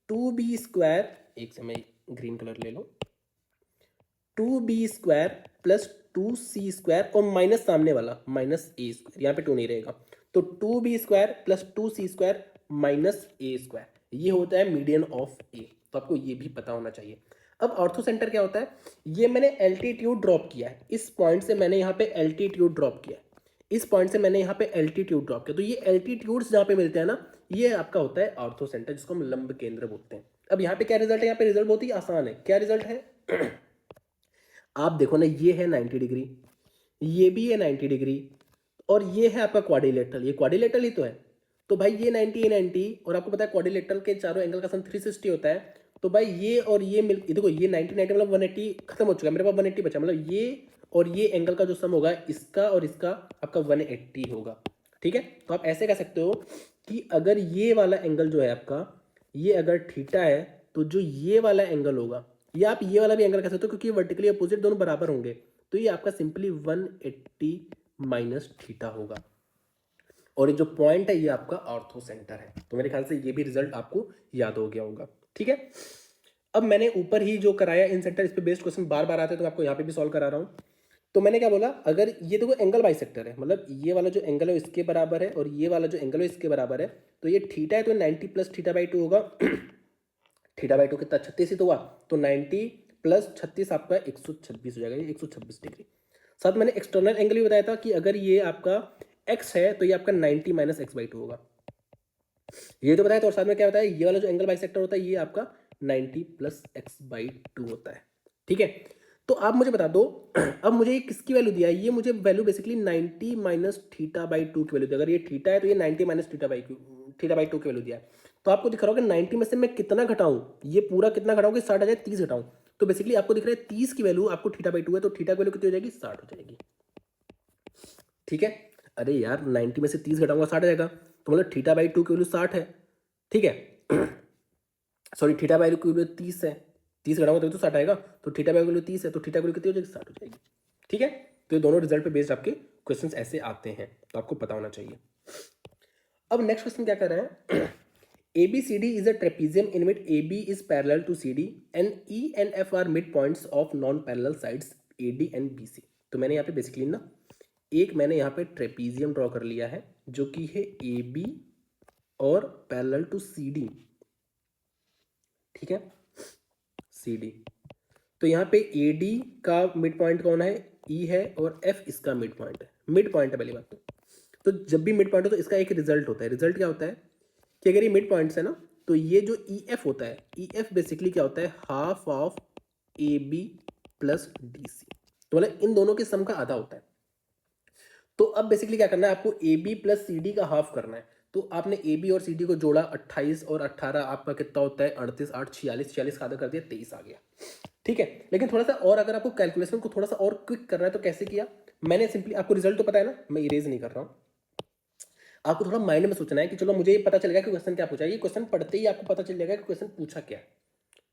2b², एक से मैं ग्रीन कलर ले लो, 2b² प्लस 2c² और माइनस सामने वाला माइनस a², यहाँ पे 2 नहीं रहेगा, तो 2b² plus 2c² minus a², ये होता है मीडियन ऑफ ए। तो आपको ये भी पता होना चाहिए। अब ऑर्थो सेंटर क्या होता है, ये मैंने एल्टीट्यूड ड्रॉप किया है, इस पॉइंट से मैंने यहाँ पे एल्टीट्यूड ड्रॉप किया है, इस पॉइंट से मैंने यहाँ पे एल्टीट्यूड ड्रॉप किया, तो ये एल्टीट्यूड्स जहाँ पे मिलते हैं ना, ये आपका होता है ऑर्थो सेंटर, जिसको हम लंब केंद्र बोलते हैं। अब यहाँ पे क्या रिजल्ट है, यहाँ पे रिजल्ट बहुत ही आसान है। क्या रिजल्ट है आप देखो ना, ये है 90 डिग्री, ये भी है 90 डिग्री, और ये है आपका क्वाड्रिलेटरल, ये क्वाड्रिलेटरल ही तो है। तो भाई ये 90 ये 90, और आपको पता है क्वाड्रिलेटरल के चारों एंगल का सम 360 होता है। तो भाई ये और ये मिल, देखो ये 90 90 मतलब 180 खत्म हो चुका है, मेरे पास 180 बचा, मतलब ये और ये एंगल का जो सम होगा, इसका और इसका आपका 180 होगा, ठीक है। तो आप ऐसे कह सकते हो कि अगर ये वाला एंगल जो है आपका, ये अगर थीटा है, तो जो ये वाला एंगल होगा, ये आप ये वाला भी एंगल कह सकते हो, क्योंकि वर्टिकली अपोजिट दोनों बराबर होंगे, तो ये आपका सिंपली 180 माइनस थीटा होगा, और ये जो पॉइंट है ये आपका ऑर्थो सेंटर है। तो मेरे ख्याल से ये भी रिजल्ट आपको याद हो गया होगा, ठीक है। अब मैंने ऊपर ही जो कराया इन सेंटर, इस पे बेस्ड क्वेश्चन बार बार आते हैं, तो आपको यहाँ पे भी सॉल्व करा रहा हूँ। तो मैंने क्या बोला, अगर ये देखो एंगल बाइसेक्टर है, मतलब ये वाला जो एंगल है इसके बराबर है और ये वाला जो एंगल है इसके बराबर है, तो ये थीटा है, तो 90 प्लस थीटा/2 होगा थीटा/2 कितना, 36 ही तो हुआ, तो 90 प्लस 36 आपका 126 हो जाएगा, ये 126 डिग्री। साथ मैंने एक्सटर्नल एंगल भी बताया था कि अगर ये आपका x है तो ये आपका 90 माइनस x/2 होगा, ये तो बताया था। और साथ में क्या बताया, ये वाला जो एंगल बाइसेक्टर होता है ये आपका 90 प्लस x/2 होता है, ठीक है। तो आप मुझे बता दो अब मुझे ये किसकी वैल्यू दिया है, ये मुझे वैल्यू बेसिकली 90 माइनस थीटा/2 की वैल्यू दिया। अगर ये थीटा है तो ये 90 माइनस थीटा/2 की वैल्यू दिया है। तो आपको दिख रहा होगा 90 में से मैं कितना घटाऊं, ये पूरा कितना घटाऊं कि 60 आ जाए, 30 घटाऊं, तो बेसिकली आपको दिख रहा है 30 की वैल्यू आपको थीटा/2 है, तो थीटा की वैल्यू कितनी हो जाएगी, 60 हो जाएगी, ठीक है। अरे यार 90 में से 30 घटाऊंगा 60 आ जाएगा, तो मतलब थीटा/2 की वैल्यू 60 है, ठीक है। सॉरी, थीटा/2 की वैल्यू 30 है, 30 घटाऊंगा तो 60 आएगा, तो थीटा/2 की वैल्यू 30 है, तो थीटा की वैल्यू कितनी हो जाएगी, 60 हो जाएगी, ठीक है। तो ये दोनों रिजल्ट पे बेस्ड आपके क्वेश्चंस ऐसे आते हैं, तो आपको पता होना चाहिए। अब नेक्स्ट क्वेश्चन क्या कर रहा है, ABCD is a trapezium in which AB is parallel to CD and E and F are midpoints of non-parallel sides AD and BC। तो मैंने यहाँ पे बेसिकली ना मैंने यहाँ पे ट्रेपीजियम ड्रॉ कर लिया है, जो कि है AB और पैरेलल टू CD, ठीक है, CD। तो यहाँ पे AD का मिड पॉइंट कौन है, E है, और F इसका मिड पॉइंट है, मिड पॉइंट है पहली बात तो जब भी मिड पॉइंट हो तो इसका एक रिजल्ट होता है। रिजल्ट क्या होता है कि अगर ये मिड पॉइंट्स है ना, तो ये जो EF होता है, EF बेसिकली क्या होता है, half of AB plus DC, तो मतलब इन दोनों के सम का आधा होता है। तो अब बेसिकली क्या करना है, आपको AB प्लस CD का हाफ करना है। तो आपने AB और CD को जोड़ा, 28 और 18 आपका कितना होता है, 38, 8 46, 46 का आधा कर दिया, 23 आ गया, ठीक है। लेकिन थोड़ा सा और अगर आपको कैलकुलेशन को थोड़ा सा और क्विक करना है तो कैसे किया, मैंने सिंपली, आपको रिजल्ट तो पता है ना, मैं इरेज नहीं कर रहा हूँ, आपको थोड़ा माइंड में सोचना है कि चलो मुझे ये पता चल गया कि क्वेश्चन क्या पूछा है, ये क्वेश्चन पढ़ते ही आपको पता चल जाएगा कि क्वेश्चन पूछा क्या है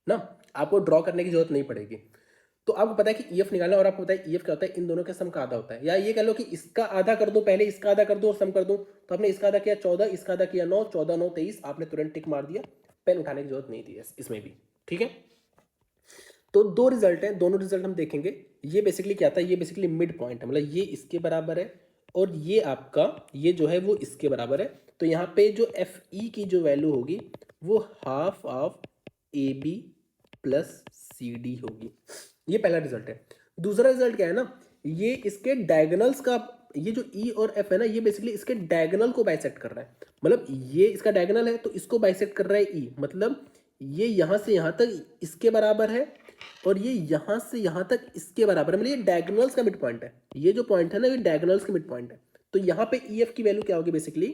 ना, आपको ड्रॉ करने की जरूरत नहीं पड़ेगी। तो आपको पता है कि ईएफ निकालना, और आपको पता है ईएफ क्या होता है, इन दोनों के सम का आधा होता है, या ये कह लो कि इसका आधा कर दो, पहले इसका आधा कर दो और सम कर दो। तो आपने इसका आधा किया 14, इसका आधा किया 9, 14 9 23, आपने तुरंत टिक मार दिया, पेन उठाने की जरूरत नहीं थी इसमें भी। ठीक है, तो दो रिजल्ट हैं, दोनों रिजल्ट हम देखेंगे। ये बेसिकली क्या था, ये बेसिकली मिड पॉइंट है, मतलब ये इसके बराबर है और ये आपका ये जो है वो इसके बराबर है। तो यहाँ पे जो एफ ई की जो वैल्यू होगी वो half of A B plus C D होगी। ये पहला रिजल्ट है। दूसरा रिजल्ट क्या है ना, ये इसके डायगोनल्स का, ये जो ई और एफ है ना, ये बेसिकली इसके डायगोनल को बाइसेक्ट कर रहा है, मतलब ये इसका डायगोनल है तो इसको बाइसेक्ट कर रहा है ई, मतलब ये यहाँ से यहाँ तक इसके बराबर है और ये यहाँ से यहाँ तक इसके बराबर है, मतलब ये डायगोनल्स का मिड पॉइंट है। ये जो पॉइंट है ना, ये डायगोनल्स का मिड पॉइंट है। तो यहाँ पे ई एफ की वैल्यू क्या होगी, बेसिकली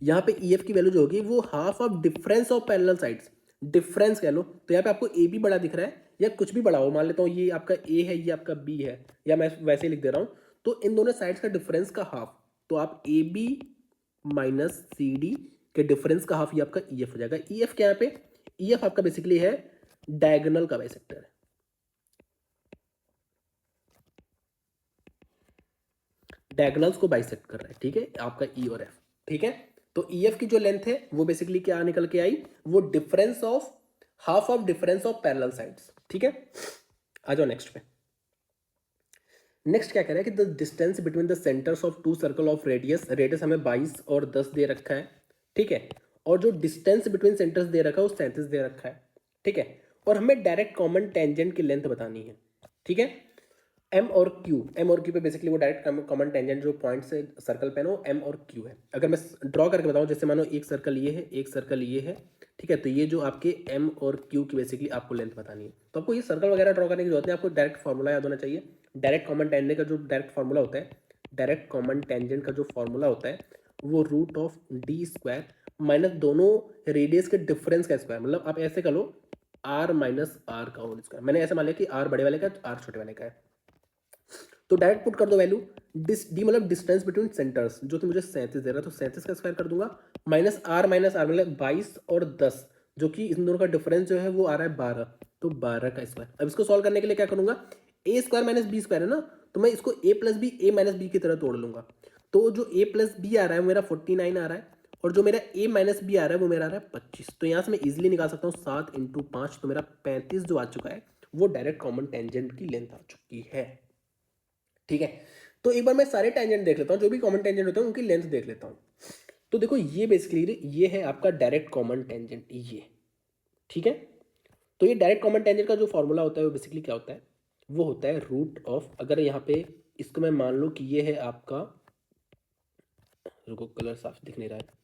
यहाँ पे ई एफ की वैल्यू जो होगी वो half of difference of parallel sides, difference कह लो। तो यहाँ पे आपको ए बी बड़ा दिख रहा है या कुछ भी बड़ा हो, मान लेता हूँ ये आपका ए है, ये आपका बी है, या मैं वैसे ही लिख दे रहा हूँ। तो इन दोनों साइड्स का डिफरेंस का हाफ, तो आप A B minus C D के डिफरेंस का हाफ, ये आपका ई एफ हो जाएगा। ई एफ क्या, यहाँ पे ई एफ आपका बेसिकली है डायगोनल का बाइसेक्टर है, डायगोनल्स को बाइसेक्ट कर रहा है। ठीक है, आपका ई और एफ। ठीक है, तो ई एफ की जो लेंथ है वो बेसिकली क्या निकल के आई, वो difference of half of difference of parallel sides. ठीक है, आ जाओ नेक्स्ट पे। नेक्स्ट क्या कह रहा है कि the distance between the centres of two circle of radius, radius हमें 22 और 10 दे रखा है। ठीक है, और जो डिस्टेंस बिटवीन सेंटर्स दे रखा है वो 37 दे रखा है। ठीक है, और हमें डायरेक्ट कॉमन टेंजेंट की लेंथ बतानी है। ठीक है, एम और क्यू पे बेसिकली वो डायरेक्ट कॉमन टेंजेंट जो पॉइंट से सर्कल पे ना, वो एम और क्यू है। अगर मैं ड्रॉ करके बताऊं, जैसे मानो एक सर्कल ये है, एक सर्कल ये है। ठीक है, तो ये जो आपके एम और क्यू की बेसिकली आपको लेंथ बतानी है, तो आपको ये सर्कल वगैरह ड्रॉ करने की जरूरत नहीं, आपको डायरेक्ट फॉर्मूला याद होना चाहिए। डायरेक्ट कॉमन टेंजेंट का जो डायरेक्ट फॉर्मूला होता है, डायरेक्ट कॉमन टेंजेंट का जो फॉर्मूला होता है वो root of D square minus दोनों रेडियस के डिफरेंस का स्क्वायर, मतलब आप ऐसे कर लो आर माइनस आर का होल स्क्वायर। मैंने ऐसे मान लिया कि आर बड़े वाले का आर छोटे वाले का है, तो डायरेक्ट पुट कर दो वैल्यू। डी मतलब डिस्टेंस बिटवीन सेंटर्स, जो कि मुझे 37 दे रहा है, तो 37 का स्क्वायर कर दूंगा, माइनस आर मतलब 22 और 10, जो कि इन दोनों का डिफरेंस जो है वो आ रहा है 12, तो 12 का स्क्वायर। अब इसको सॉल्व करने के लिए क्या करूंगा, ए स्क्वायर माइनस बी स्क्वायर है ना, तो मैं इसको ए प्लस बी, ए माइनस बी की तरह तोड़ लूंगा। तो जो ए प्लस बी आ रहा है वो मेरा 49 आ रहा है, और जो मेरा ए माइनस बी आ रहा है वो मेरा आ रहा है 25। तो यहाँ से मैं इजिली निकाल सकता हूँ 7 × 5, तो मेरा 35 जो आ चुका है वो डायरेक्ट कॉमन टेंजेंट की लेंथ आ चुकी है। ठीक है, तो एक बार मैं सारे टेंजेंट देख लेता हूँ, जो भी कॉमन टेंजेंट होते हैं उनकी लेंथ देख लेता हूँ। तो देखो ये बेसिकली ये है आपका डायरेक्ट कॉमन टेंजेंट ये। ठीक है, तो ये डायरेक्ट कॉमन टेंजेंट का जो फॉर्मूला होता है वो बेसिकली क्या होता है, वो होता है रूट ऑफ, अगर यहाँ पे इसको मैं मान लूँ कि ये है आपका, रुको कलर साफ दिख नहीं रहा है,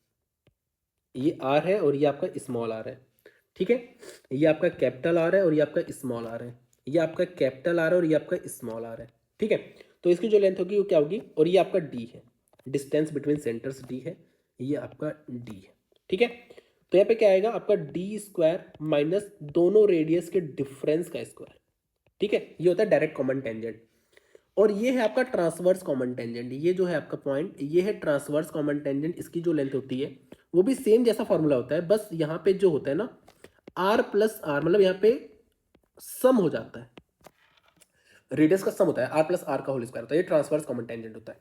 ये आर है और ये आपका स्मॉल आर है। ठीक है, ये आपका कैपिटल आर है और ये आपका स्मॉल आर है, ये आपका कैपिटल आर है और ये आपका स्मॉल आर है। ठीक है, तो इसकी जो लेंथ होगी वो क्या होगी, और ये आपका डी है, डिस्टेंस बिटवीन सेंटर्स डी है, ये आपका डी है। ठीक है, तो यहाँ पे क्या आएगा आपका डी स्क्वायर माइनस दोनों रेडियस के डिफरेंस का स्क्वायर। ठीक है, ये होता है डायरेक्ट कॉमन टेंजेंट। और ये है आपका ट्रांसवर्स कॉमन टेंजेंट, ये जो है आपका पॉइंट, ये है ट्रांसवर्स कॉमन टेंजेंट। इसकी जो लेंथ होती है वो भी सेम जैसा फॉर्मूला होता है, बस यहाँ पे जो होता है ना आर प्लस आर, मतलब यहाँ पे सम हो जाता है, रेडियस का सम होता है, आर प्लस आर का होल स्क्वायर होता है, ये ट्रांसवर्स कॉमन टेंजेंट होता है।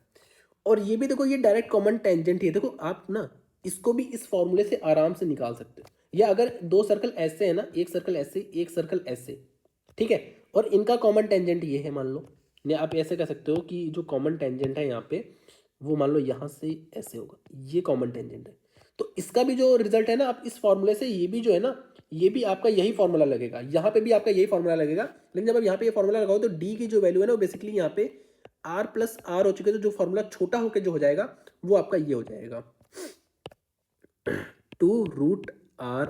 और ये भी देखो ये डायरेक्ट कॉमन टेंजेंट ही है, देखो आप ना इसको भी इस फॉर्मूले से आराम से निकाल सकते हो। या अगर दो सर्कल ऐसे है ना, एक सर्कल ऐसे एक सर्कल ऐसे, ठीक है, और इनका कॉमन टेंजेंट ये है मान लो, या आप ऐसे कह सकते हो कि जो कॉमन टेंजेंट है यहाँ पे वो मान लो यहाँ से ऐसे होगा, ये कॉमन टेंजेंट है। तो इसका भी जो रिजल्ट है ना, आप इस फॉर्मूले से ये भी जो है ना, ये भी आपका यही फॉर्मूला लगेगा, यहाँ पे भी आपका यही फॉर्मूला लगेगा। लेकिन जब आप यहाँ पे ये फॉर्मूला लगाओ तो डी की जो वैल्यू है ना वो बेसिकली यहाँ पे आर प्लस आर हो चुके, तो जो फॉर्मूला छोटा होकर जो हो जाएगा वो आपका ये हो जाएगा 2√r।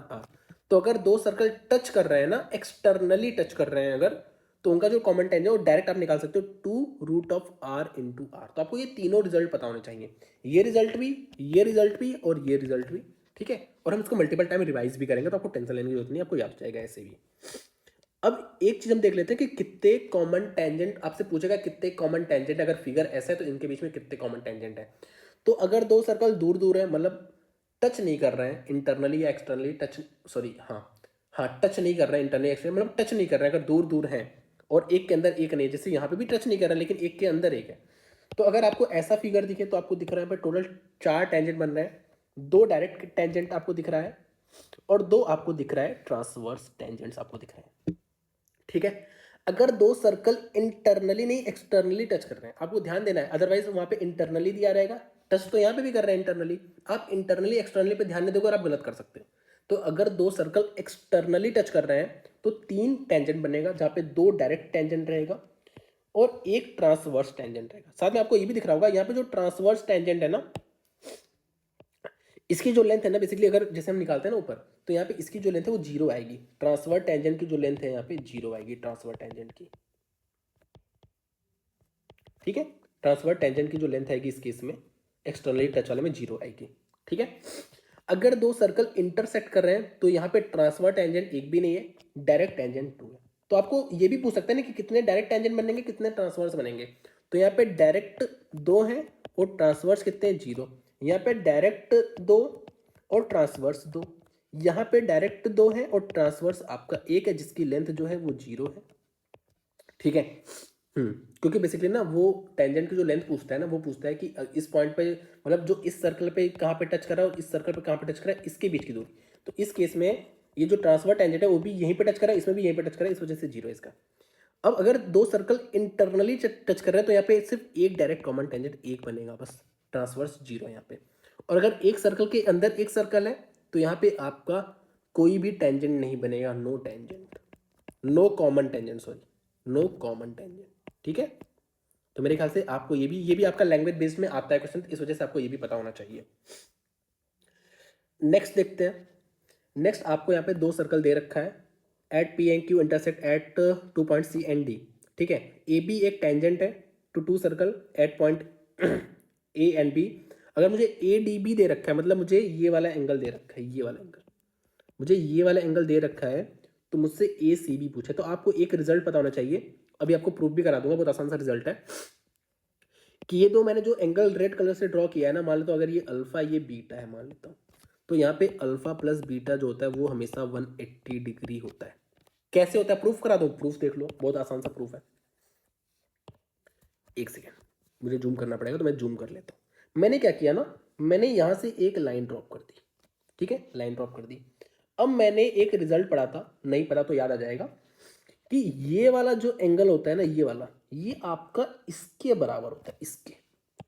तो अगर दो सर्कल टच कर रहे हैं ना, एक्सटर्नली टच कर रहे हैं अगर, तो उनका जो कॉमन टेंजेंट है वो डायरेक्ट आप निकाल सकते हो 2√r × r। तो आपको ये तीनों रिजल्ट पता होने चाहिए, ये रिजल्ट भी, ये रिजल्ट भी और ये रिजल्ट भी। ठीक है, और हम इसको मल्टीपल टाइम रिवाइज भी करेंगे, तो आपको टेंशन लेने की जरूरत नहीं, आपको याद हो जाएगा ऐसे भी। अब एक चीज हम देख लेते हैं कि कितने कॉमन टेंजेंट, आपसे पूछेगा कितने कॉमन टेंजेंट, अगर फिगर ऐसा है तो इनके बीच में कितने कॉमन टेंजेंट है। तो अगर दो सर्कल दूर दूर है, मतलब टच नहीं कर रहे हैं इंटरनली या एक्सटर्नली, टच, सॉरी, हाँ हाँ, टच नहीं कर रहे हैं इंटरनली एक्सटर्नली, मतलब टच नहीं कर रहे हैं, अगर दूर दूर हैं और एक के अंदर एक नहीं, जैसे यहाँ पे भी टच नहीं कर रहा है लेकिन एक के अंदर एक है। तो अगर आपको ऐसा फिगर दिखे तो आपको दिख रहा है यहाँ पे टोटल 4 टेंजेंट बन रहे हैं, 2 डायरेक्ट टेंजेंट आपको दिख रहा है और 2 आपको दिख रहा है ट्रांसवर्स टेंजेंट्स आपको दिख रहे हैं। ठीक है, अगर दो सर्कल इंटरनली नहीं एक्सटर्नली टच कर रहे हैं, आपको ध्यान देना है, अदरवाइज वहां पे इंटरनली दिया रहेगा, टच तो यहां पे भी कर रहे हैं इंटरनली, आप इंटरनली एक्सटर्नली पे ध्यान नहीं दोगे और आप गलत कर सकते हो। तो अगर दो सर्कल एक्सटर्नली टच कर रहे हैं तो 3 टेंजेंट बनेगा, जहां पे 2 डायरेक्ट टेंजेंट रहेगा और एक ट्रांसवर्स टेंजेंट रहेगा। साथ में आपको ये भी दिख रहा होगा यहाँ पे जो ट्रांसवर्स टेंजेंट है ना, इसकी जो लेंथ है ना, बेसिकली अगर जैसे हम निकालते हैं ना ऊपर, तो यहाँ पे इसकी जो लेंथ है वो 0 आएगी, ट्रांसफर टेंजेंट की जो लेंथ है यहाँ पे 0 आएगी ट्रांसफर टेंजेंट की। ठीक है, ट्रांसफर टेंजेंट की जो लेंथ आएगी इस केस में, एक्सटर्नली टच वाले में 0 आएगी। ठीक है, अगर दो सर्कल इंटरसेक्ट कर रहे हैं तो यहाँ पे ट्रांसफर टेंजेंट एक भी नहीं है, डायरेक्ट टेंजेंट 2 है। तो आपको ये भी पूछ सकते हैं ना कि कितने डायरेक्ट टेंजेंट बनेंगे, कितने ट्रांसवर्स बनेंगे। तो यहाँ पे डायरेक्ट 2 हैं और ट्रांसवर्स कितने हैं, 0। यहाँ पे डायरेक्ट 2 और ट्रांसवर्स 2, यहाँ पे डायरेक्ट 2 है और ट्रांसवर्स आपका 1 है, जिसकी लेंथ जो है वो 0 है। ठीक है, क्योंकि बेसिकली ना वो टेंजेंट की जो लेंथ पूछता है ना, वो पूछता है कि इस पॉइंट पे, मतलब जो इस सर्कल पे कहाँ पे टच कर रहा है और इस सर्कल पे कहाँ पे टच कर रहा है, इसके बीच की दूरी। तो इस केस में ये जो ट्रांसफर टेंजेंट है वो भी यहीं पे टच कर रहा है, इसमें भी यहीं पे टच कर रहा है, इस वजह से 0 है इसका। अब अगर दो सर्कल इंटरनली टच कर रहे हैं तो यहाँ पे सिर्फ एक डायरेक्ट कॉमन टेंजेंट एक बनेगा बस, ट्रांसवर्स 0 है यहाँ पे। और अगर एक सर्कल के अंदर एक सर्कल है तो यहाँ पे आपका कोई भी टेंजेंट नहीं बनेगा, no tangent, no common tangent, sorry, no common tangent. ठीक है, तो मेरे ख्याल से आपको ये भी आपका लैंग्वेज बेस्ड में आता है क्वेश्चन, इस वजह से आपको ये भी पता होना चाहिए। नेक्स्ट देखते हैं। नेक्स्ट आपको यहाँ पे दो सर्कल दे रखा है, at P and Q intersect at 2 point C and D. ठीक है, ए बी एक टेंजेंट है to two circle at point A and B. अगर मुझे ए डी बी दे रखा है, मतलब मुझे ये वाला एंगल दे रखा है, ये वाला एंगल, मुझे ये वाला एंगल दे रखा है, तो मुझसे ए सी बी पूछे, तो आपको एक रिजल्ट पता होना चाहिए। अभी आपको प्रूफ भी करा दूंगा, बहुत आसान सा रिजल्ट है कि ये दो मैंने जो एंगल रेड कलर से ड्रॉ किया है ना, मान लेता हूँ अगर ये अल्फा ये बीटा है मान लेता हूँ, तो यहाँ पे अल्फा प्लस बीटा जो होता है वो हमेशा 180 डिग्री होता है। कैसे होता है, प्रूफ करा दो, प्रूफ देख लो, बहुत आसान सा प्रूफ है। एक सेकेंड, मुझे जूम करना पड़ेगा तो मैं जूम कर लेता हूँ। मैंने क्या किया ना, मैंने यहाँ से एक लाइन ड्रॉप कर दी। ठीक है, लाइन ड्रॉप कर दी। अब मैंने एक रिजल्ट पढ़ा था, नहीं पढ़ा तो याद आ जाएगा, कि ये वाला जो एंगल होता है ना, ये वाला, ये आपका इसके बराबर होता है, इसके।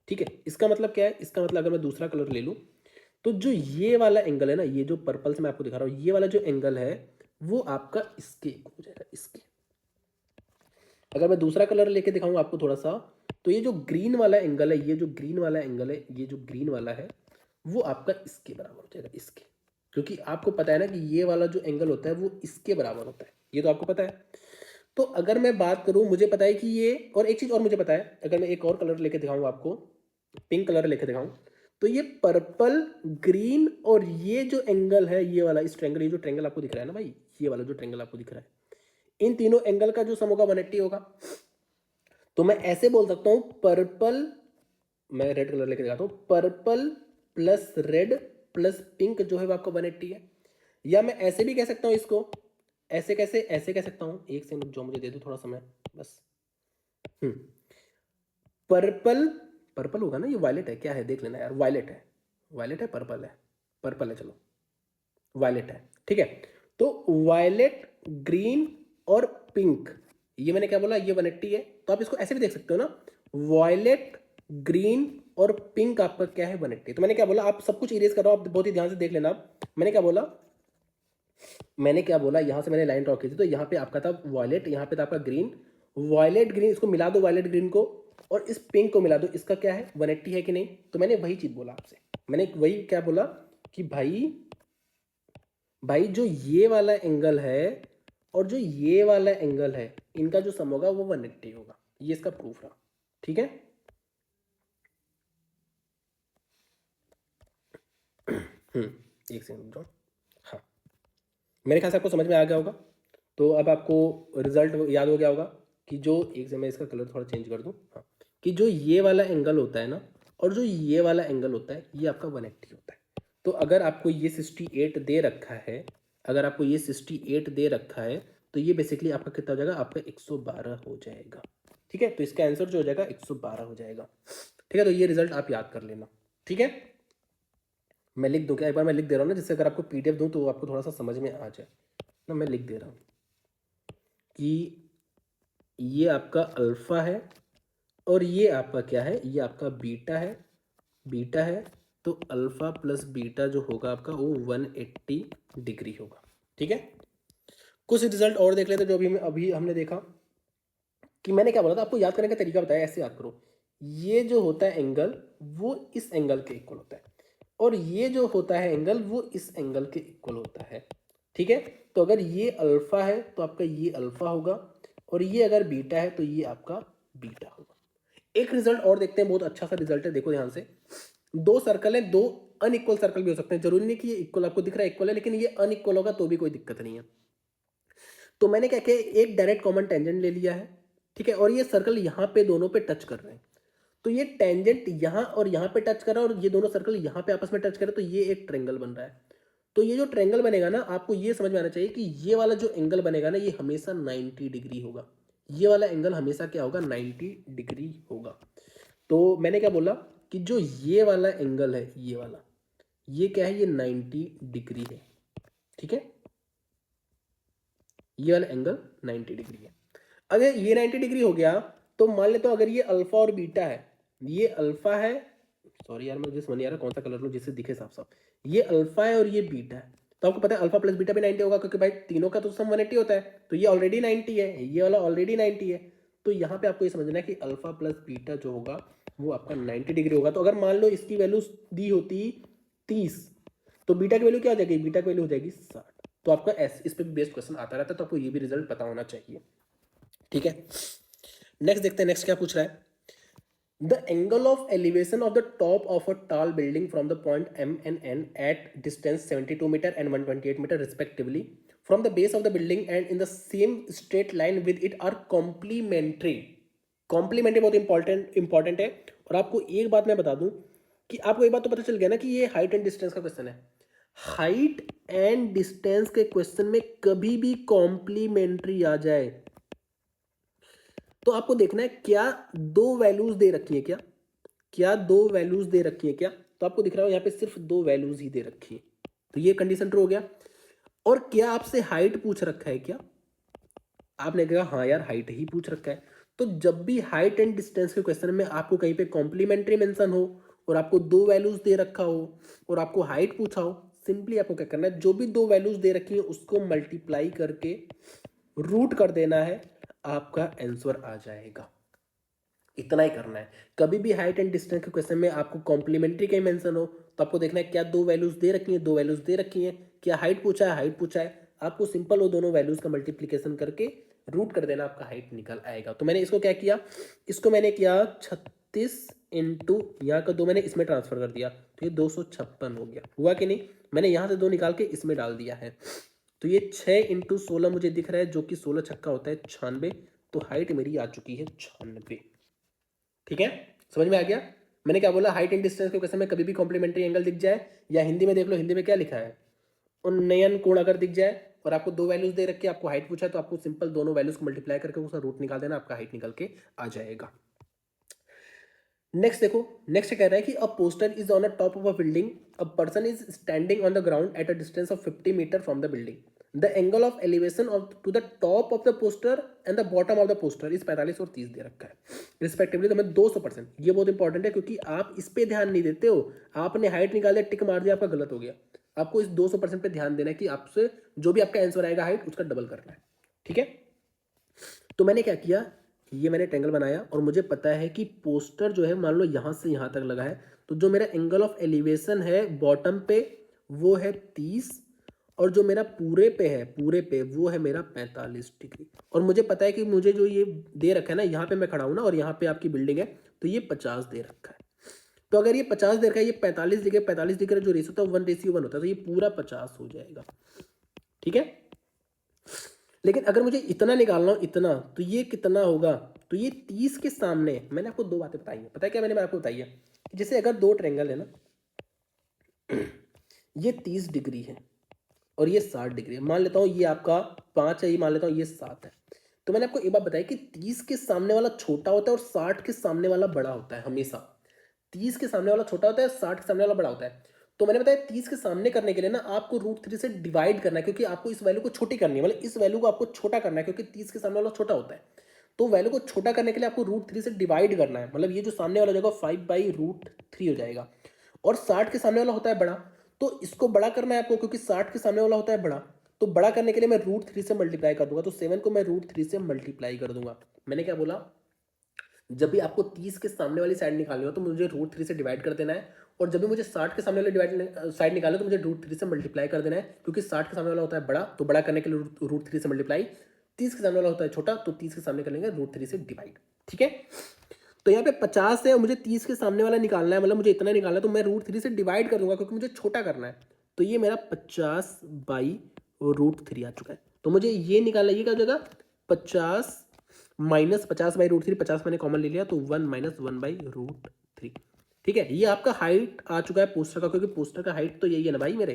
ठीक है, इसका मतलब क्या है, इसका मतलब अगर मैं दूसरा कलर ले लूं, तो जो ये वाला एंगल है ना, ये जो पर्पल से मैं आपको दिखा रहा हूं, ये वाला जो एंगल है वो आपका इसके हो जाएगा, इसके। अगर मैं दूसरा कलर लेके दिखाऊंगा आपको थोड़ा सा, तो ये जो ग्रीन वाला एंगल है, ये जो ग्रीन वाला एंगल है, ये जो ग्रीन वाला है, वो आपका इसके बराबर हो जाएगा, इसके। क्योंकि आपको पता है ना कि ये वाला जो एंगल होता है वो इसके बराबर होता है, ये तो आपको पता है। तो अगर मैं बात करूं, मुझे पता है कि ये, और एक चीज और मुझे पता है, अगर मैं एक और कलर लेके दिखाऊं आपको, पिंक कलर लेके दिखाऊं, तो ये पर्पल, ग्रीन और ये जो एंगल है, ये वाला, इस ट्रायंगल, ये जो ट्रायंगल आपको दिख रहा है ना भाई, ये वाला जो ट्रायंगल आपको दिख रहा है, इन तीनों एंगल का जो सम होगा 180 होगा। तो मैं ऐसे बोल सकता हूं, पर्पल, मैं रेड कलर लेके दिखाता हूं, purple plus red plus pink जो है वो आपका 180 है। या मैं ऐसे भी कह सकता हूं इसको, ऐसे कैसे, ऐसे कह सकता हूं, एक सेकंड जो मुझे दे दो थोड़ा समय बस। पर्पल, पर्पल होगा ना, ये वायलेट है, क्या है देख लेना यार, वायलेट है, वायलेट है, पर्पल है, पर्पल है, चलो वायलेट है। ठीक है, तो वायलेट, ग्रीन और पिंक, ये मैंने क्या बोला, ये 180 है। तो आप इसको ऐसे भी देख सकते हो ना, वायलेट, ग्रीन और पिंक आपका क्या है, 180। तो मैंने क्या बोला, आप सब कुछ इरेज करो, आप बहुत ही ध्यान से देख लेना। मैंने क्या बोला, मैंने क्या बोला, यहां से मैंने लाइन ड्रॉ की थी, तो यहाँ पे आपका था वॉयलेट, यहाँ पे था आपका ग्रीन, वॉयलेट ग्रीन, इसको मिला दो वॉयलेट ग्रीन को और इस पिंक को मिला दो, इसका क्या है 180 है कि नहीं। तो मैंने वही चीज बोला आपसे, मैंने वही क्या बोला कि भाई, भाई जो ये वाला एंगल है और जो ये वाला एंगल है, इनका जो सम होगा वो 180 होगा, ये इसका प्रूफ रहा। ठीक है, एक सेकंड, हाँ, मेरे ख्याल से आपको समझ में आ गया होगा। तो अब आपको रिजल्ट याद हो गया होगा कि जो एक से मैं इसका कलर थोड़ा चेंज कर दूँ, हाँ, कि जो ये वाला एंगल होता है ना और जो ये वाला एंगल होता है ये आपका 180 होता है। तो अगर आपको ये 68 दे रखा है, अगर आपको ये 68 दे रखा है तो ये बेसिकली आपका कितना हो जाएगा, आपका 112 हो जाएगा। ठीक है, तो इसका आंसर जो हो जाएगा 112 हो जाएगा। ठीक है, तो ये रिजल्ट आप याद कर लेना। ठीक है, मैं लिख दूँ क्या, एक बार मैं लिख दे रहा हूँ ना, जिससे अगर आपको पीडीएफ दूँ तो आपको थोड़ा सा समझ में आ जाए ना। मैं लिख दे रहा हूँ कि ये आपका अल्फा है और ये आपका क्या है, ये आपका बीटा है, बीटा है। तो अल्फा प्लस बीटा जो होगा आपका वो 180 डिग्री होगा। ठीक है, कुछ रिजल्ट और देख लेते जो अभी हमने देखा कि मैंने क्या बोला था आपको, याद करने का तरीका बताया, ऐसे याद करो। ये जो होता है एंगल वो इस एंगल के इक्वल होता है और ये जो होता है एंगल वो इस एंगल के इक्वल होता है। ठीक है, तो अगर ये अल्फा है तो आपका ये अल्फा होगा और ये अगर बीटा है तो ये आपका बीटा होगा। एक रिजल्ट और देखते हैं, बहुत अच्छा सा रिजल्ट है, देखो ध्यान से। दो सर्कल है, दो अनइक्वल सर्कल भी हो सकते हैं, जरूरी नहीं कि ये इक्वल आपको दिख रहा है इक्वल है, लेकिन ये अनइक्वल होगा तो भी कोई दिक्कत नहीं है। तो मैंने क्या किया, एक डायरेक्ट कॉमन टेंजेंट ले लिया है। ठीक है, और ये सर्कल यहाँ पे दोनों पे टच कर रहे हैं, तो ये टेंजेंट यहाँ और यहाँ पे टच कर रहा है और ये दोनों सर्कल यहाँ पे आपस में टच कर रहे हैं, तो ये एक ट्रेंगल बन रहा है। तो ये जो ट्रेंगल बनेगा ना, आपको ये समझ में आना चाहिए कि ये वाला जो एंगल बनेगा ना ये हमेशा 90 डिग्री होगा। ये वाला एंगल हमेशा क्या होगा, 90 डिग्री होगा। तो मैंने क्या बोला कि जो ये वाला एंगल है, ये वाला, ये क्या है, ये 90 डिग्री है। ठीक है, ये वाला एंगल 90 डिग्री है। अगर ये 90 डिग्री हो गया तो मान लेते हो अगर ये अल्फा और बीटा है, ये अल्फा है, सॉरी यार मुझे समझ नहीं आ रहा कौन सा कलर लूं जिससे दिखे साफ साफ, ये अल्फा है और ये बीटा है। तो आपको पता है अल्फा प्लस बीटा भी 90 होगा, क्योंकि भाई तीनों का तो सम 180 होता है, तो ये ऑलरेडी 90 है, ये वाला ऑलरेडी 90 है। तो यहाँ पे आपको ये समझना है कि अल्फा प्लस बीटा जो होगा वो आपका 90 डिग्री होगा। तो अगर मान लो इसकी वैल्यू दी होती 30, तो बीटा की वैल्यू क्या हो जाएगी, बीटा की वैल्यू हो जाएगी 60। तो आपका इस पे बेस्ड क्वेश्चन आता रहता है, तो आपको ये भी रिजल्ट पता होना चाहिए। ठीक है, नेक्स्ट देखते हैं, नेक्स्ट क्या पूछ रहा है। The angle of elevation of the top of a tall building from the point M and N at distance 72 meter and 128 meter respectively from the base of the building and in the same straight line with it are complementary. Complementary बहुत important है। और आपको एक बात मैं बता दूं कि आपको एक बात तो पता चल गया ना कि ये हाइट एंड डिस्टेंस का क्वेश्चन है। हाइट एंड डिस्टेंस के क्वेश्चन में कभी भी कॉम्प्लीमेंट्री आ जाए तो आपको देखना है क्या दो वैल्यूज दे रखी है, क्या दो वैल्यूज दे रखी है क्या। तो आपको दिख रहा है यहाँ पे सिर्फ दो वैल्यूज ही दे रखी है, तो ये कंडीशन ट्रू हो गया। और क्या आपसे हाइट पूछ रखा है क्या, आपने कहा हाँ यार हाइट ही पूछ रखा है। तो जब भी हाइट एंड डिस्टेंस के क्वेश्चन में आपको कहीं पे कॉम्प्लीमेंट्री मेंशन हो और आपको दो वैल्यूज दे रखा हो और आपको हाइट पूछा हो, सिंपली आपको क्या करना है, जो भी दो वैल्यूज दे रखी है उसको मल्टीप्लाई करके रूट कर देना है, आपका आंसर आ जाएगा। इतना ही करना है। कभी भी हाइट एंड डिस्टेंस के क्वेश्चन में आपको कॉम्प्लीमेंट्री का मेंशन हो तो आपको देखना है क्या दो वैल्यूज दे रखी हैं, दो वैल्यूज दे रखी हैं, क्या हाइट पूछा है, हाइट पूछा है, आपको सिंपल वो दोनों वैल्यूज का मल्टीप्लीकेशन करके रूट कर देना, आपका हाइट निकल आएगा। तो मैंने इसको क्या किया, इसको मैंने किया 36 इंटू यहाँ का दो मैंने इसमें ट्रांसफर कर दिया, तो ये 256 हो गया, हुआ कि नहीं। मैंने यहाँ से दो निकाल के इसमें डाल दिया है, तो ये 6 इंटू 16 मुझे दिख रहा है, जो कि 16 छक्का होता है 96। तो हाइट मेरी आ चुकी है 96। ठीक है, समझ में आ गया। मैंने क्या बोला, हाइट एंड डिस्टेंस के क्वेश्चन में कभी भी कॉम्प्लीमेंट्री एंगल दिख जाए, या हिंदी में देख लो, हिंदी में क्या लिखा है, उन्नयन कोण अगर दिख जाए और आपको दो वैल्यूज दे रखी है, आपको हाइट पूछा है, तो आपको सिंपल दोनों वैल्यूज को मल्टीप्लाई करके उसका रूट निकाल देना, आपका हाइट निकल के आ जाएगा। नेक्स्ट देखो, नेक्स्ट कह रहा है कि a poster is on a top of a building, a person is standing on the ground at a distance of 50 metre from the building, the angle of elevation of to the top of the poster and the bottom of the poster is 45 और 30 दे रखा है respectively. तो मैं 200%, ये बहुत important है क्योंकि आप इस पे ध्यान नहीं देते हो, आपने हाइट निकाल दिया, टिक मार दिया, आपका गलत हो गया। आपको इस 200% पे ध्यान देना है कि आपसे जो भी आपका आंसर आएगा हाइट उसका डबल करना है। ठीक है, तो मैंने क्या किया, ये मैंने ट्रेंगल बनाया और मुझे पता है कि पोस्टर जो है मान लो यहाँ से यहाँ तक लगा है, तो जो मेरा एंगल ऑफ एलिवेशन है बॉटम पे वो है 30 और जो मेरा पूरे पे है, पूरे पे वो है मेरा 45 डिग्री। और मुझे पता है कि मुझे जो ये दे रखा है ना, यहाँ पे मैं खड़ा हूँ ना और यहाँ पे आपकी बिल्डिंग है, तो ये 50 दे रखा है। तो अगर ये 50 दे रखा है, ये 45 डिग्री, 45 डिग्री जो रेशियो होता है 1:1 होता है, तो ये पूरा 50 हो जाएगा। ठीक है, लेकिन अगर मुझे इतना निकालना हो, इतना, तो ये कितना होगा? तो ये 30 के सामने, मैंने आपको दो बातें बताई हैं। पता है क्या मैंने आपको बताई है? कि जैसे अगर दो ट्रायंगल है ना, ये 30 डिग्री है और ये 60 डिग्री है। मान लेता हूँ ये आपका 5 है, ये मान लेता हूँ ये 7 है। तो मैंने आपको एक बात बताई कि 30 के सामने वाला छोटा होता है और 60 के सामने वाला बड़ा होता है हमेशा। 30 के सामने वाला छोटा होता है, 60 के सामने वाला बड़ा होता है। तो मैंने बताया 30 के सामने करने के लिए ना आपको √3 से डिवाइड करना है, क्योंकि आपको इस वैल्यू को छोटी करनी है, मतलब इस वैल्यू को आपको छोटा करना है, क्योंकि 30 के सामने वाला छोटा होता है। तो वैल्यू को छोटा करने के लिए आपको √3 से डिवाइड करना है, मतलब ये जो सामने वाला हो जाएगा 5/√3 हो जाएगा। और 60 के सामने वाला होता है बड़ा, तो इसको बड़ा करना है आपको, क्योंकि 60 के सामने वाला होता है बड़ा। तो बड़ा करने के लिए मैं √3 से मल्टीप्लाई कर दूंगा, तो 7 को मैं √3 से मल्टीप्लाई कर दूंगा। मैंने क्या बोला? जब भी आपको 30 के सामने वाली साइड निकालनी हो तो मुझे √3 से डिवाइड कर देना है, और जब भी मुझे 60 के सामने वाली साइड निकालनी हो तो मुझे √3 से मल्टीप्लाई कर देना है, क्योंकि 60 के सामने वाला होता है बड़ा, तो बड़ा करने के लिए √3 से मल्टीप्लाई। 30 के सामने वाला होता है छोटा, तो 30 के सामने कर लेंगे √3 से डिवाइड। ठीक है, तो यहाँ पे 50 है और मुझे 30 के सामने वाला निकालना है, मतलब मुझे इतना निकालना है, तो मैं √3 से डिवाइड कर दूंगा, क्योंकि मुझे छोटा करना है। तो ये मेरा 50/√3 आ चुका है। तो मुझे ये निकालना है, ये क्या हो जाएगा? 50 माइनस 50/√3, 50 मैंने कॉमन ले लिया, तो 1 माइनस 1/√3। ठीक है, ये आपका हाइट आ चुका है पोस्टर का, क्योंकि पोस्टर का हाइट तो यही है ना भाई मेरे।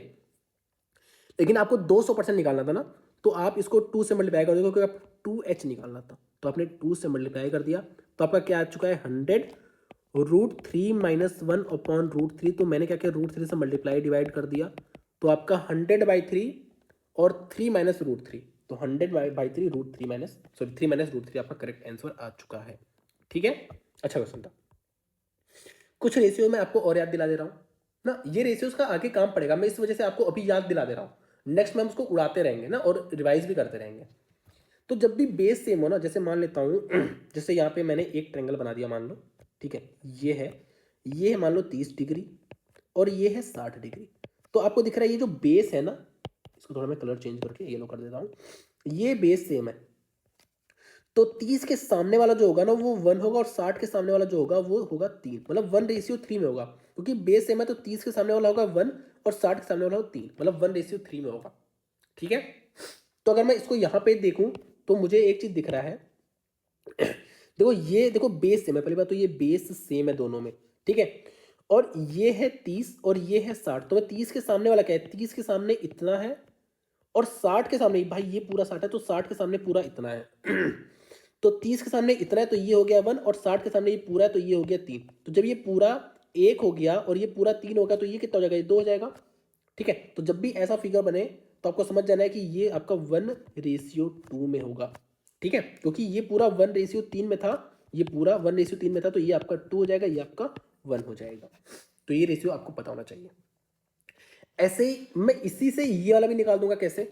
लेकिन आपको 200% निकालना था ना, तो आप इसको 2 से मल्टीप्लाई कर दो, क्योंकि आप 2h निकालना था, तो आपने 2 से मल्टीप्लाई कर दिया, तो आपका क्या आ चुका है? 100√3 माइनस 1/√3। तो मैंने क्या किया? √3 से मल्टीप्लाई डिवाइड कर दिया, तो आपका 100/3 और 3 माइनस √3, तो 100/3 √3 माइनस, सॉरी 3 माइनस √3 आपका करेक्ट आंसर आ चुका है। ठीक है, अच्छा क्वेश्चन था। कुछ रेशियो मैं आपको और याद दिला दे रहा हूँ ना, ये रेशियोज का आगे काम पड़ेगा, मैं इस वजह से आपको अभी याद दिला दे रहा हूँ। नेक्स्ट में हम उसको उड़ाते रहेंगे ना, और रिवाइज भी करते रहेंगे। तो जब भी बेस सेम हो ना, जैसे मान लेता हूँ जैसे यहाँ पे मैंने एक ट्रायंगल बना दिया, मान लो, ठीक है, ये है मान लो 30 डिग्री और ये है 60 डिग्री। तो आपको दिख रहा है ये जो बेस है ना, इसको थोड़ा मैं कलर चेंज करके येलो कर देता हूँ, ये बेस सेम है। तो 30 के सामने वाला जो होगा ना वो 1 होगा, और 60 के सामने वाला जो होगा वो होगा 3, मतलब 1:3 में होगा, क्योंकि बेस सेम है। तो 30 के सामने वाला होगा 1 और 60 के सामने वाला होगा 3, मतलब 1:3 में होगा। ठीक है, तो अगर मैं इसको यहाँ पे देखूं तो मुझे एक चीज दिख रहा है। देखो ये देखो बेस सेम है, पहली बात तो ये बेस सेम है दोनों में। ठीक है, और ये है 30 और ये है 60, तो मैं 30 के सामने वाला क्या है? 30 के सामने इतना है, और 60 के सामने, भाई ये पूरा 60 है, तो 60 के सामने पूरा इतना है। तो 30 के सामने इतना है, तो ये हो गया 1, और 60 के सामने ये पूरा है, तो ये हो गया 3। तो जब ये पूरा 1 हो गया और ये पूरा 3 हो गया, तो ये कितना हो जाएगा? ये 2 हो जाएगा। ठीक है, तो जब भी ऐसा फिगर बने तो आपको समझ जाना है कि ये आपका 1:2 में होगा। ठीक है, क्योंकि ये पूरा 1:3 में था, ये पूरा 1:3 में था, तो ये आपका 2 हो जाएगा, ये आपका 1 हो जाएगा। तो ये रेशियो आपको पता होना चाहिए। ऐसे ही मैं इसी से ये वाला भी निकाल दूंगा। कैसे?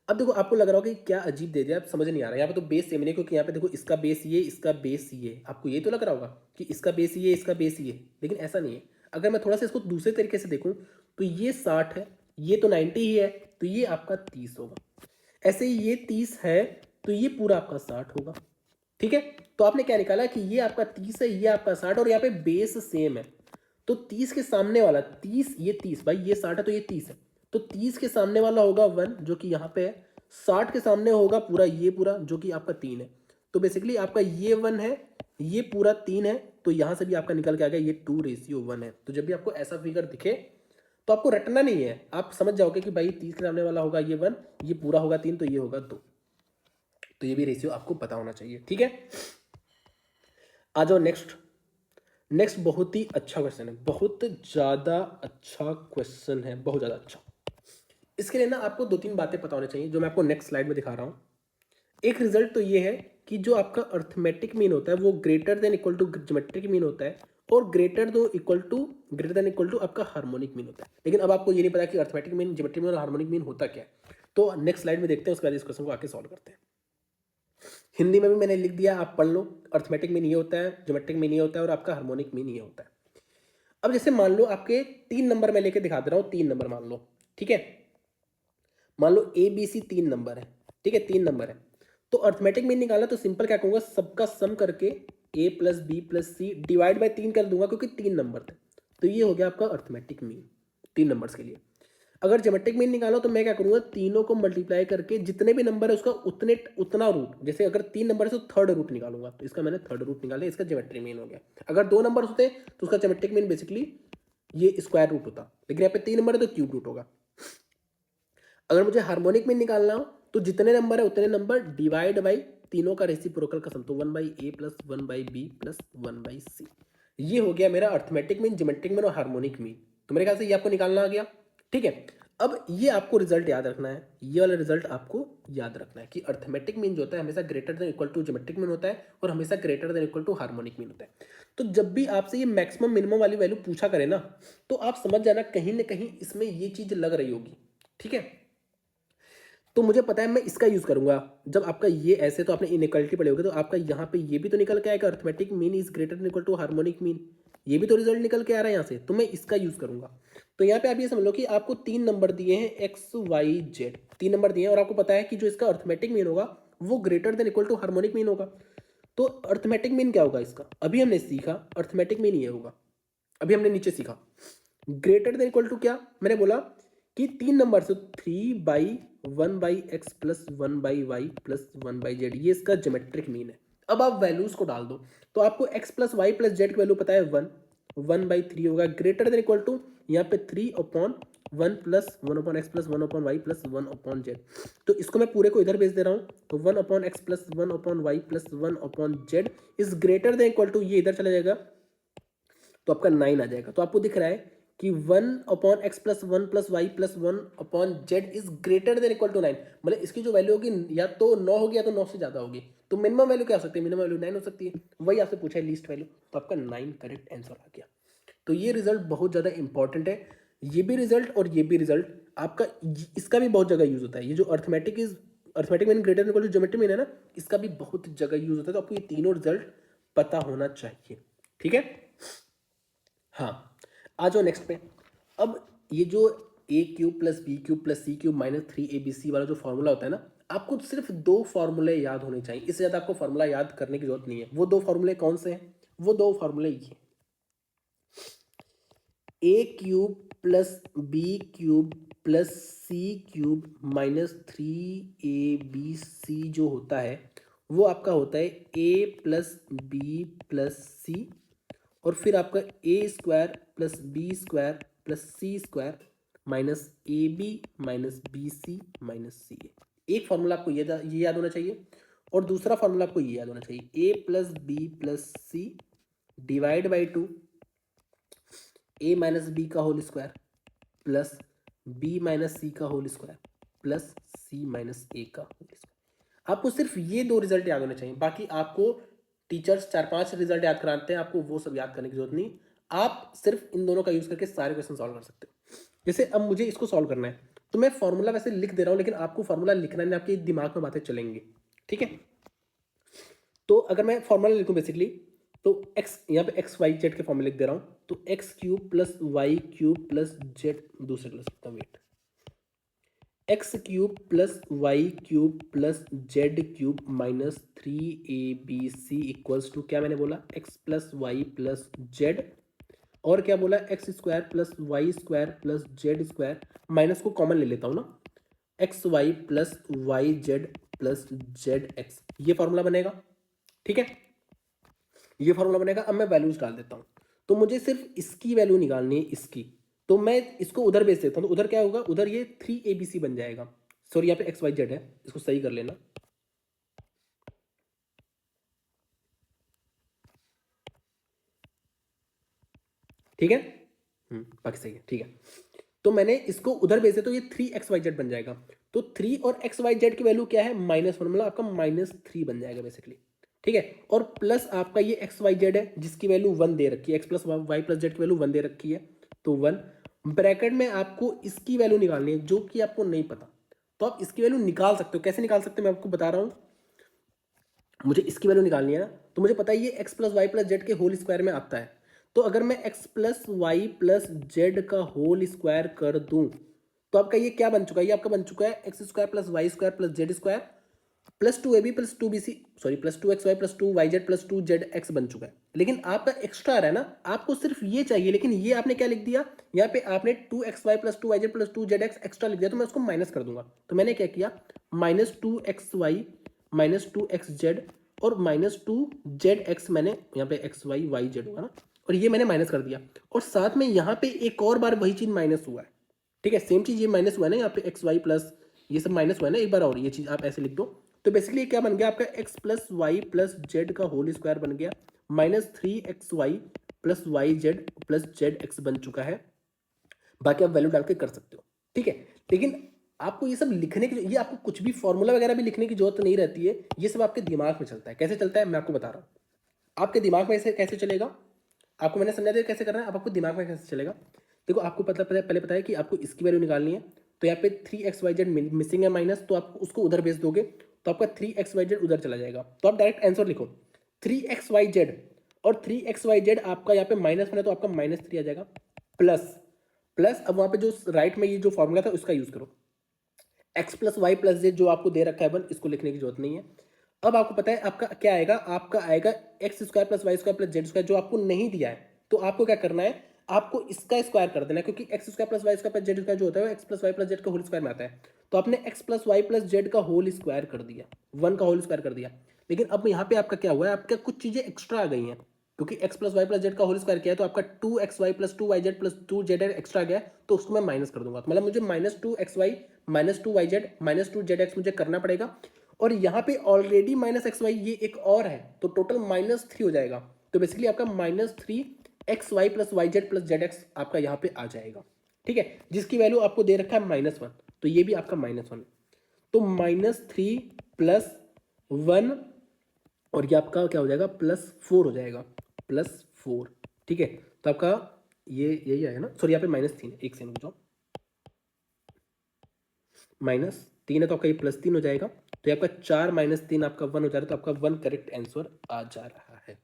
अब देखो, आपको लग रहा होगा कि क्या अजीब दे दिया, आप समझ नहीं आ रहा। यहाँ पे तो बेस सेम नहीं, क्योंकि यहाँ पे देखो इसका बेस ये, इसका बेस ये, आपको ये तो लग रहा होगा कि इसका बेस ये, इसका बेस ये, लेकिन ऐसा नहीं है। अगर मैं थोड़ा सा इसको दूसरे तरीके से देखूं तो ये 60 है, ये तो 90 ही है, तो ये आपका 30 होगा। ऐसे ही ये 30 है, तो ये पूरा आपका 60 होगा। ठीक है, तो आपने क्या निकाला कि ये आपका 30 है, ये आपका 60, और यहाँ पे बेस सेम है। तो 30 के सामने वाला 30, ये 30, भाई ये 60 है तो ये 30 है, तो 30 के सामने वाला होगा 1 जो कि यहाँ पे है, 60 के सामने होगा पूरा ये पूरा जो कि आपका 3 है। तो बेसिकली आपका ये 1 है, ये पूरा 3 है, तो यहाँ से भी आपका निकल के आ गया ये 2:1 है। तो जब भी आपको ऐसा फिगर दिखे तो आपको रटना नहीं है, आप समझ जाओगे कि भाई 30 के सामने वाला होगा ये 1, ये पूरा होगा 3, तो ये होगा 2। तो ये भी रेशियो आपको पता होना चाहिए। ठीक है, आ जाओ नेक्स्ट बहुत ही अच्छा क्वेश्चन है, बहुत ज़्यादा अच्छा क्वेश्चन है, बहुत ज़्यादा अच्छा। इसके लिए ना आपको 2-3 बातें पता होनी चाहिए, जो मैं आपको नेक्स्ट स्लाइड में दिखा रहा हूँ। एक रिजल्ट तो ये है कि जो आपका अर्थमेटिक मीन होता है वो greater than equal to geometric mean होता है, और ग्रेटर देन इक्वल टू आपका हार्मोनिक मीन होता है। लेकिन अब आपको ये नहीं पता कि अर्थमेटिक मीन, ज्योमेट्रिक मीन और हार्मोनिक मीन होता क्या है। तो नेक्स्ट स्लाइड में देखते हैं, उसके बाद इस क्वेश्चन को आके सॉल्व करते हैं। हिंदी में भी मैंने लिख दिया, आप पढ़ लो। अर्थमेटिक मीन ये होता है, ज्योमेट्रिक मीन ये होता है, और आपका हार्मोनिक मीन ये होता है। अब जैसे मान लो आपके 3 नंबर में लेके दिखा दे रहा हूँ, 3 नंबर मान लो। ठीक है, मान लो ABC 3 नंबर है। ठीक है, 3 नंबर है, तो अर्थमेटिक मीन निकालना तो सिंपल क्या कहूँगा, सबका सम करके A + B + C divide by 3 कर दूंगा, क्योंकि 3 नंबर थे। तो ये हो गया आपका अर्थमेटिक मीन 3 नंबर्स के लिए। अगर ज्योमेट्रिक मीन निकालो तो मैं क्या करूंगा, तीनों को मल्टीप्लाई करके जितने भी नंबर है उसका उतना रूट, जैसे अगर 3 नंबर है तो थर्ड रूट निकालूंगा, तो इसका मैंने थर्ड रूट निकाला, इसका ज्योमेट्रिक मीन हो गया। अगर 2 नंबर होते तो उसका ज्योमेट्रिक मीन बेसिकली ये स्क्वायर रूट होता, लेकिन यहाँ पे 3 नंबर है तो क्यूब रूट होगा। अगर मुझे हार्मोनिक मीन निकालना हो तो जितने नंबर है उतने नंबर डिवाइड बाई तीनों का रेसिप्रोकल का सम, तो 1/a plus 1/b plus 1/c। ये हो गया मेरा अर्थमेटिक मीन, ज्योमेट्रिक मीन और हार्मोनिक मीन। तो मेरे ख्याल से ये आपको निकालना आ गया, ठीक है। अब ये आपको रिजल्ट याद रखना है, ये वाला रिजल्ट आपको याद रखना है कि अर्थमेटिक मीन जो होता है हमेशा greater than equal to geometric mean होता है और हमेशा greater than equal to harmonic mean होता है। तो जब भी आपसे ये मैक्सिमम मिनिमम वाली वैल्यू पूछा करे ना, तो आप समझ जाना कहीं ना कहीं इसमें ये चीज लग रही होगी, ठीक है। तो मुझे पता है मैं इसका यूज करूंगा। जब आपका ये ऐसे, तो आपने इनइक्वालिटी पढ़े होगे, तो आपका यहाँ पे ये भी तो निकल के आएगा, arithmetic mean is greater than equal to harmonic mean, ये भी तो रिजल्ट निकल के आ रहा है यहाँ से, तो मैं इसका यूज करूंगा। तो यहाँ पे आप ये समझ लो कि आपको 3 नंबर दिए हैं एक्स वाई जेड, 3 नंबर दिए हैं और आपको पता है कि जो इसका अर्थमेटिक मीन होगा वो greater than equal to harmonic mean होगा। तो अर्थमेटिक मीन क्या होगा इसका, अभी हमने सीखा, अर्थमेटिक मीन ये होगा, अभी हमने नीचे सीखा। ग्रेटर देन इक्वल टू क्या, मैंने बोला कि 3 नंबर से 3/1/x plus 1/y plus 1/z, ये इसका ज्योमेट्रिक मीन है। अब आप वैल्यूज को डाल दो, तो आपको x plus Y plus Z की वैल्यू पता है 1/3 होगा, ग्रेटर देन इक्वल टू यहाँ पे 3/1 plus 1/x plus 1/y plus 1/z। तो इसको मैं पूरे को इधर भेज दे रहा हूँ, तो 1/x plus 1/y plus 1/z is greater than equal to, ये इधर चला जाएगा तो आपका 9 आ जाएगा। तो आपको दिख रहा है कि 1/x plus 1 plus Y plus 1/z is greater than equal to 9, मतलब इसकी जो वैल्यू होगी या तो 9 होगी या तो 9 से ज्यादा होगी। तो मिनिमम वैल्यू क्या हो सकती है, मिनिमम वैल्यू 9 हो सकती है, वही आपसे पूछा है लीस्ट वैल्यू, तो आपका 9 करेक्ट आंसर आ गया। तो ये रिजल्ट बहुत ज़्यादा इंपॉर्टेंट है, ये भी रिजल्ट और ये भी रिजल्ट आपका, इसका भी बहुत जगह यूज होता है। ये जो arithmetic mean greater equal to geometric mean है ना, इसका भी बहुत जगह यूज होता है। तो आपको ये तीनों रिजल्ट पता होना चाहिए, ठीक है। हाँ, आ जाओ नेक्स्ट पे। अब ये जो a³ plus b³ plus c³ minus 3abc वाला जो फॉर्मूला होता है ना, आपको सिर्फ 2 फॉर्मूले याद होने चाहिए, इससे ज़्यादा आपको फॉर्मूला याद करने की जरूरत नहीं है। वो 2 फॉर्मूले कौन से हैं, वो 2 फॉर्मूले ये, a³ plus b³ plus c³ minus 3abc जो होता है वो आपका होता है a प्लस बी प्लस सी, और फिर आपका a² plus b² plus c² minus ab minus bc minus ca। एक फॉर्मूला आपको ये याद होना चाहिए और दूसरा फॉर्मूला आपको ये याद होना चाहिए, a plus b plus c divide by 2 a minus b का whole square plus b minus c का whole square plus c minus a का होल स्क्वायर। आपको सिर्फ ये 2 रिजल्ट याद होने चाहिए, बाकी आपको टीचर्स 4-5 रिजल्ट याद कराते हैं, आपको वो सब याद करने की जरूरत नहीं। आप सिर्फ इन दोनों का यूज करके सारे क्वेश्चन सॉल्व कर सकते हो। जैसे अब मुझे इसको सॉल्व करना है, तो मैं फॉर्मूला वैसे लिख दे रहा हूँ, लेकिन आपको फॉर्मूला लिखना नहीं, आपके दिमाग में बातें चलेंगी, ठीक है। तो अगर मैं फॉर्मूला लिखूँ बेसिकली, तो x यहाँ पे x y z के फॉर्मूले लिख दे रहा हूँ, तो x³ plus y³ plus z, दूसरे लिख सकता हूँ, wait, x³ plus y³ plus z³ minus 3abc equals to क्या मैंने बोला, x plus Y plus z, और क्या बोला, x² plus y² plus z² minus को कॉमन ले लेता हूँ ना, xy plus y z plus zx, ये फॉर्मूला बनेगा, ठीक है, ये फॉर्मूला बनेगा। अब मैं वैल्यूज डाल देता हूँ, तो मुझे सिर्फ इसकी वैल्यू निकालनी है, इसकी, तो मैं इसको उधर भेज देता हूँ, तो उधर क्या होगा, उधर ये 3abc बन जाएगा। सॉरी, यहाँ पे xyz है, इसको सही कर लेना, ठीक है, बाकी सही है, ठीक है। तो मैंने इसको उधर भेज दिया, तो ये 3xyz बन जाएगा। तो 3 और xyz की वैल्यू क्या है, -1, मतलब आपका -3 बन जाएगा बेसिकली, ठीक है। और प्लस आपका ये xyz है जिसकी वैल्यू 1 दे रखी है, x plus Y plus Z की वैल्यू 1 दे रखी है, तो 1 ब्रैकेट में आपको इसकी वैल्यू निकालनी है जो कि आपको नहीं पता, तो आप इसकी वैल्यू निकाल सकते हो। कैसे निकाल सकते हो मैं आपको बता रहा हूँ। मुझे इसकी वैल्यू निकालनी है ना, तो मुझे पता है ये x plus Y plus z के होल स्क्वायर में आता है, तो अगर मैं x plus Y plus z का होल स्क्वायर कर दूं, तो आपका ये क्या बन चुका है, ये आपका बन चुका है x² प्लस वाई² plus z square +2ab plus 2bc sorry +2xy plus 2yz plus 2zx बन चुका है। लेकिन आपका एक्स्ट्रा आ रहा है ना, आपको सिर्फ ये चाहिए, लेकिन ये आपने क्या लिख दिया, यहाँ पे आपने 2xy plus 2yz plus 2zx extra लिख दिया, तो मैं उसको माइनस कर दूंगा। तो मैंने क्या किया, -2xy -2xz और -2zx, मैंने यहाँ पे xy yz होगा ना, और ये मैंने माइनस कर दिया, और साथ में यहाँ पे एक और बार वही चीज माइनस हुआ है। ठीक है, सेम चीज ये माइनस हुआ है ना, यहाँ पे एक्स वाई प्लस ये सब माइनस हुआ है ना एक बार, और ये चीज आप ऐसे लिख दो। तो बेसिकली क्या बन गया आपका, x plus Y plus z का होल स्क्वायर बन गया, -3xy plus y z plus z x बन चुका है। बाकी आप वैल्यू डाल के कर सकते हो। ठीक है, लेकिन आपको ये सब लिखने की, ये आपको कुछ भी फॉर्मूला वगैरह भी लिखने की जरूरत नहीं रहती है, ये सब आपके दिमाग में चलता है। कैसे चलता है मैं आपको बता रहा हूँ। आपके दिमाग में ऐसे कैसे चलेगा, आपको मैंने समझा दिया कैसे करना है, अब आपको दिमाग में कैसे चलेगा। देखो आपको पहले पता है कि आपको इसकी वैल्यू निकालनी है, तो यहाँ पे 3xyz मिसिंग है माइनस, तो आप उसको उधर भेज दोगे, तो आपका 3xyz उधर चला जाएगा। तो आप डायरेक्ट आंसर लिखो 3xyz, और 3xyz आपका यहाँ पे -1 है, तो आपका -3 आ जाएगा, प्लस प्लस अब वहाँ पे जो राइट में ये जो फॉर्मूला था उसका यूज करो, x plus Y plus z जो आपको दे रखा है 1, इसको लिखने की जरूरत नहीं है। अब आपको पता है आपका क्या आएगा, आपका आएगा x square plus y square plus z square, जो आपको नहीं दिया है। तो आपको क्या करना है, आपको इसका स्क्वायर कर देना है, क्योंकि x square plus y square plus z square जो होता है वो x plus Y plus z का होल स्क्वायर में आता है। तो आपने x plus Y plus z का होल स्क्वायर कर दिया, 1 का होल स्क्वायर कर दिया। लेकिन अब यहाँ पे आपका क्या हुआ है, आपका कुछ चीजें एक्स्ट्रा आ गई हैं, क्योंकि x plus Y plus z का होल स्क्वायर किया है, तो आपका 2xy plus 2yz plus 2z extra गया है, तो उसको मैं माइनस कर दूंगा। तो मतलब मुझे -2xy -2yz -2zx मुझे करना पड़ेगा, और यहाँ पे ऑलरेडी -xy ये एक और है, तो टोटल -3 हो जाएगा। तो बेसिकली आपका -3xy plus yz plus zx आपका यहाँ पे आ जाएगा। ठीक है, जिसकी वैल्यू आपको दे रखा है -1, तो ये भी आपका -1, तो -3 प्लस 1, और ये आपका क्या हो जाएगा, +4 हो जाएगा, +4। ठीक है, तो आपका ये यही आएगा ना, सॉरी यहाँ पे -3 है, एक सेकंड रुक, -3 है तो आपका ये +3 हो जाएगा, तो ये आपका 4 -3 आपका 1 हो जा रहा है, तो आपका 1 करेक्ट आंसर आ जा रहा है।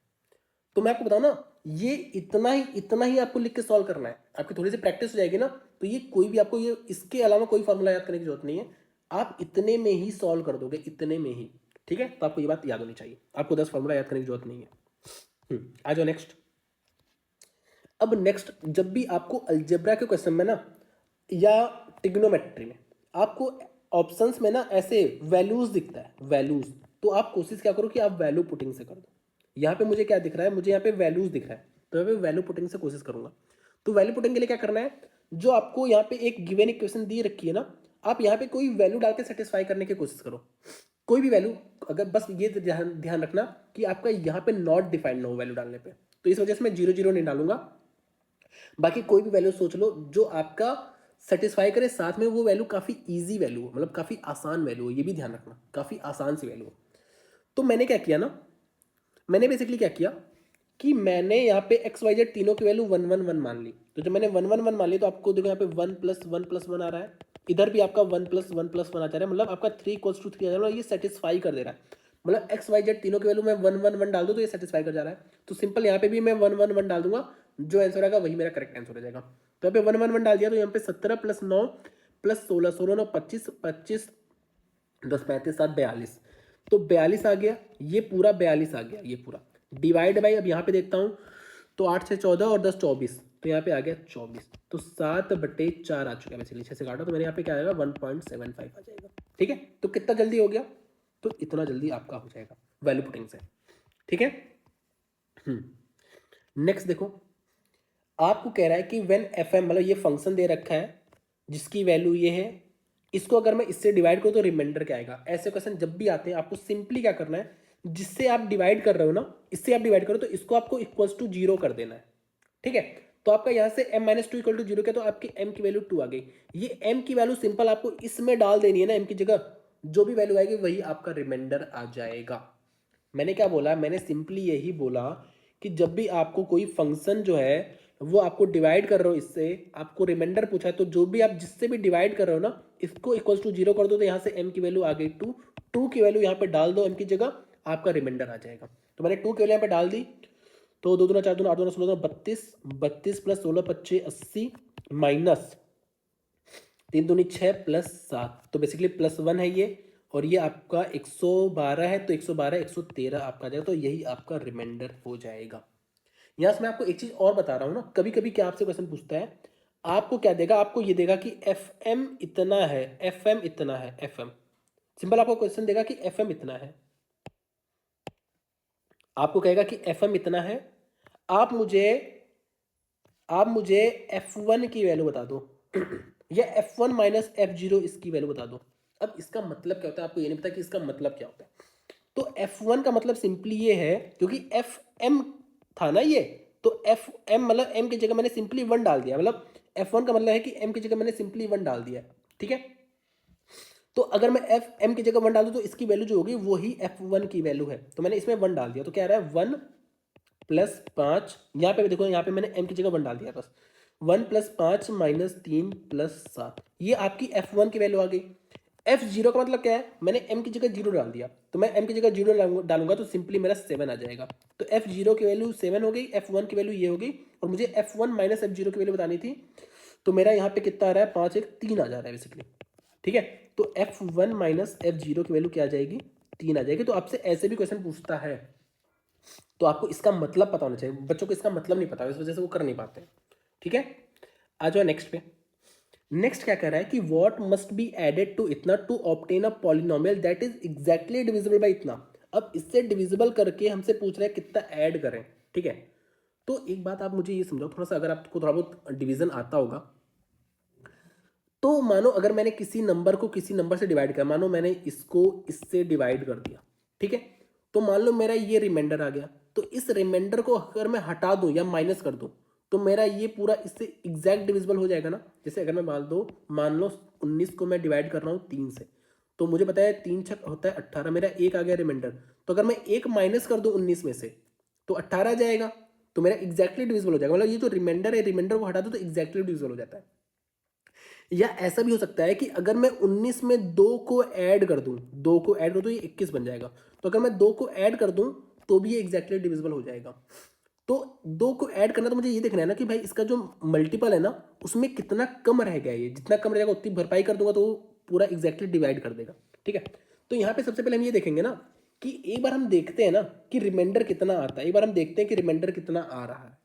तो मैं आपको बताऊं ना, ये इतना ही आपको लिख के सॉल्व करना है। आपकी थोड़ी सी प्रैक्टिस हो जाएगी ना, तो ये कोई भी आपको ये इसके अलावा कोई फॉर्मूला याद करने की जरूरत नहीं है, आप इतने में ही सॉल्व कर दोगे, इतने में ही। ठीक है, तो आपको ये बात याद होनी चाहिए, आपको 10 फॉर्मूला याद करने की जरूरत नहीं है। आ जाओ नेक्स्ट। अब नेक्स्ट, जब भी आपको अलजेब्रा के क्वेश्चन में ना, या टिग्नोमेट्री में आपको ऑप्शंस में ना ऐसे वैल्यूज दिखता है, वैल्यूज, तो आप कोशिश क्या करो कि आप वैल्यू पुटिंग से कर दो। यहाँ पे मुझे क्या दिख रहा है, मुझे यहाँ पे वैल्यूज दिख रहा है, तो यहाँ पे वैल्यू पुटिंग से कोशिश करूंगा। तो वैल्यू पुटिंग के लिए क्या करना है, जो आपको यहाँ पे एक गिवन इक्वेशन दी रखी है ना, आप यहाँ पे कोई वैल्यू डाल के सेटिस्फाई करने की कोशिश करो, कोई भी वैल्यू। अगर बस ये ध्यान रखना कि आपका यहाँ पे नॉट डिफाइंड ना हो वैल्यू डालने पे, तो इस वजह से मैं 0 0 नहीं डालूंगा। बाकी कोई भी वैल्यू सोच लो जो आपका सेटिस्फाई करे, साथ में वो वैल्यू काफ़ी इजी वैल्यू हो, मतलब काफ़ी आसान वैल्यू हो, ये भी ध्यान रखना, काफ़ी आसान सी वैल्यू हो। तो मैंने क्या किया ना, मैंने बेसिकली क्या किया कि मैंने यहाँ पे एक्स वाई जेड तीनों की वैल्यू 1 1 1 मान ली। तो जब मैंने 1 1 1 मान ली, तो आपको देखो यहाँ पे 1 + 1 + 1 आ रहा है, इधर भी आपका 1 + 1 + 1 आ जा रहा है, मतलब आपका 3 = 3 आ जा रहा है, ये सेटिस्फाई कर दे रहा है। मतलब एक्स वाई जेड तीनों की वैल्यू में 1 1 1 डाल दो तो ये सेटिस्फाई कर जा रहा है। तो सिंपल यहाँ पे भी मैं 1 1 1 डाल दूंगा, जो आंसर आएगा वही मेरा करेक्ट आंसर हो जाएगा। तो यहाँ पे 1 1 1 डाल दिया, तो यहाँ पे 17 + 9 + 16 16 9 25 25 10 35 7 42, तो 42 आ गया, ये पूरा 42 आ गया, ये पूरा डिवाइड बाई, अब यहाँ पे देखता हूँ, तो 8 6 14 और 10 24, तो यहाँ पे आ गया 24, तो 7/4 आ चुका है। वैसे 6 से काटा तो मेरे यहाँ पे क्या आएगा, 1.75 आ जाएगा। ठीक है, तो कितना जल्दी हो गया, तो इतना जल्दी आपका हो जाएगा वैल्यू पुटिंग से। ठीक है, नेक्स्ट देखो, आपको कह रहा है कि व्हेन एफ एम, मतलब ये फंक्शन दे रखा है जिसकी वैल्यू ये है, इसको अगर मैं इससे डिवाइड करूँ तो रिमाइंडर क्या आएगा। ऐसे क्वेश्चन जब भी आते हैं आपको सिंपली क्या करना है, जिससे आप डिवाइड कर रहे हो ना, इससे आप डिवाइड करो तो इसको आपको इक्वल्स टू 0 कर देना है। ठीक है, तो आपका यहाँ से m-2 = 0 क्या, तो आपकी m की वैल्यू 2 आ गई। ये m की वैल्यू सिंपल आपको इसमें डाल देनी है ना, m की जगह जो भी वैल्यू आएगी वही आपका रिमाइंडर आ जाएगा। मैंने क्या बोला, मैंने सिंपली यही बोला कि जब भी आपको कोई फंक्शन जो है वो आपको डिवाइड कर रहे हो, इससे आपको रिमाइंडर पूछा है, तो जो भी आप जिससे भी डिवाइड कर रहे हो ना, इसको इक्वल्स टू 0 कर दो, तो यहाँ से m की वैल्यू आ गई 2, 2 की वैल्यू यहाँ पे डाल दो m की जगह, आपका रिमाइंडर आ जाएगा। तो मैंने 2 की वैल्यू यहाँ पे डाल दी, तो 2 दूना 4 दूना 8 दूना 16 दूना 32, 32 + 16 25 80 माइनस 3 दूनी 6 + 7, तो बेसिकली +1 है ये, और ये आपका 112 है, तो 112 113 आपका आ जाएगा, तो यही आपका रिमाइंडर हो जाएगा। यहाँ से मैं आपको एक चीज़ और बता रहा हूँ ना, कभी कभी क्या आपसे क्वेश्चन पूछता है, आपको क्या देगा, आपको ये देगा कि एफ एम इतना है, एफ एम इतना है, एफ एम सिंपल आपको क्वेश्चन देगा कि एफ एम इतना है, आपको कहेगा कि एफ एम इतना है, आप मुझे आप मुझे F1 की वैल्यू बता दो या F1 माइनस F0 इसकी वैल्यू बता दो। अब इसका मतलब क्या होता है, आपको ये नहीं पता कि इसका मतलब क्या होता है। तो F1 का मतलब सिंपली ये है, क्योंकि FM था ना ये, तो FM मतलब M की जगह मैंने सिंपली 1 डाल दिया, मतलब F1 का मतलब है कि M की जगह मैंने सिंपली 1 डाल दिया, ठीक है। तो अगर मैं FM की जगह 1 डाल दूं तो इसकी वैल्यू जो होगी वही F1 की वैल्यू है, तो मैंने इसमें 1 डाल दिया, तो क्या आ रहा है 1 प्लस 5, यहाँ पे देखो, यहाँ पे मैंने m की जगह 1 डाल दिया, बस 1 प्लस 5 माइनस 3 प्लस 7, ये आपकी F1 की वैल्यू आ गई। F0 का मतलब क्या है, मैंने m की जगह 0 डाल दिया, तो मैं m की जगह 0 डालूंगा तो सिंपली मेरा 7 आ जाएगा। तो F0 की वैल्यू 7 हो गई, F1 की वैल्यू ये हो गई, और मुझे F1 माइनस F0 की वैल्यू बतानी थी, तो मेरा यहाँ पे कितना आ रहा है, 5 1 3 आ जा रहा है बेसिकली, ठीक है। तो F1 माइनस F0 की वैल्यू क्या आ जाएगी, 3 आ जाएगी। तो आपसे ऐसे भी क्वेश्चन पूछता है, तो आपको इसका मतलब पता होना चाहिए। बच्चों को इसका मतलब नहीं पता, इस वजह से वो कर नहीं पाते, ठीक है। आ जाओ नेक्स्ट पे। नेक्स्ट क्या कह रहा है कि what must be added to इतना to obtain a polynomial that is exactly divisible by इतना। अब इससे डिविजिबल करके हमसे पूछ रहा है कितना ऐड करें, ठीक है। तो एक बात आप मुझे ये समझाओ थोड़ा सा, अगर आपको थोड़ा बहुत डिवीजन आता होगा, तो मानो अगर मैंने किसी नंबर को किसी नंबर से डिवाइड किया, मानो मैंने इसको इससे डिवाइड कर दिया, ठीक है, तो मान लो मेरा ये रिमाइंडर आ गया, तो इस रिमाइंडर को अगर मैं हटा दूं या माइनस कर दूं, तो मेरा ये पूरा इससे एग्जैक्ट डिविजिबल हो जाएगा ना। जैसे अगर मैं मान लो 19 को मैं डिवाइड कर रहा हूँ 3 से, तो मुझे पता है 3 छक होता है 18, मेरा एक आ गया रिमाइंडर, तो अगर मैं एक माइनस कर दूं 19 में से तो 18 आ जाएगा, तो मेरा एग्जैक्टली डिविजिबल हो जाएगा। मतलब ये जो रिमाइंडर है, रिमाइंडर को हटा दो तो एग्जैक्टली डिविजिबल हो जाता है। या ऐसा भी हो सकता है कि अगर मैं 19 में 2 को ऐड कर दूं, 2 को ऐड कर दूं, ये 21 बन जाएगा, तो अगर मैं 2 को ऐड कर दूं तो भी ये एग्जैक्टली डिविजिबल हो जाएगा। तो 2 को ऐड करना, तो मुझे ये देखना है ना कि भाई इसका जो मल्टीपल है ना उसमें कितना कम रह गया, ये जितना कम रहेगा उतनी भरपाई कर दूंगा तो वो पूरा एग्जैक्टली डिवाइड कर देगा, ठीक है। तो यहाँ पे सबसे पहले हम ये देखेंगे ना कि एक बार हम देखते हैं ना कि रिमाइंडर कितना आता है, एक बार हम देखते हैं कि रिमाइंडर कितना आ रहा है।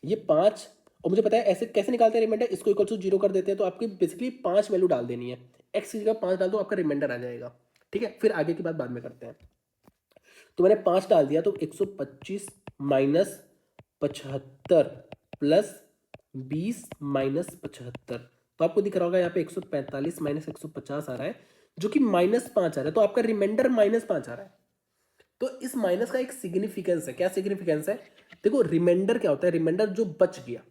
ये 5, और मुझे पता है ऐसे कैसे निकालते हैं रिमाइंडर, इसको इक्वल टू 0 कर देते हैं, तो आपकी बेसिकली 5 वैल्यू डाल देनी है, एक्स की जगह 5 डाल दो, आपका रिमाइंडर आ जाएगा, ठीक है। फिर आगे की बात बाद में करते हैं। तो मैंने 5 डाल दिया, तो 125 माइनस 75 प्लस 20 माइनस 75, तो आपको दिख रहा होगा यहाँ पे 145 माइनस 150 आ रहा है, जो कि -5 आ रहा है, तो आपका रिमाइंडर -5 आ रहा है। तो इस माइनस का एक सिग्निफिकेंस है, क्या सिग्निफिकेंस है, देखो रिमाइंडर क्या होता है, रिमाइंडर जो बच गया,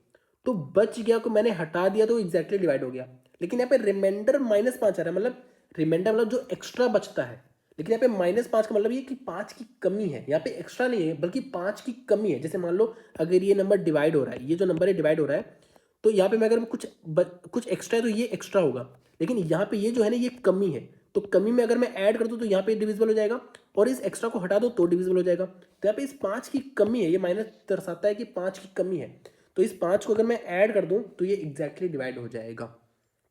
तो बच गया को मैंने हटा दिया तो एग्जैक्टली डिवाइड हो गया, लेकिन यहाँ पे रिमाइंडर -5 आ रहा है, मतलब रिमाइंडर मतलब जो एक्स्ट्रा बचता है, लेकिन यहाँ पे -5 का मतलब ये कि 5 की कमी है, यहाँ पे एक्स्ट्रा नहीं है बल्कि 5 की कमी है। जैसे मान लो अगर ये नंबर डिवाइड हो रहा है, ये जो नंबर है डिवाइड हो रहा है, तो यहाँ पे मैं अगर कुछ एक्स्ट्रा है तो ये एक्स्ट्रा होगा, लेकिन यहाँ पे ये जो है ना ये कमी है, तो कमी में अगर मैं ऐड कर दूं तो यहाँ पे डिविजिबल हो जाएगा, और इस एक्स्ट्रा को हटा दो तो डिविजिबल हो जाएगा। तो यहाँ पे इस 5 की कमी है, ये माइनस दर्शाता है कि 5 की कमी है, तो इस 5 को अगर मैं ऐड कर दूं तो ये एग्जैक्टली डिवाइड हो जाएगा।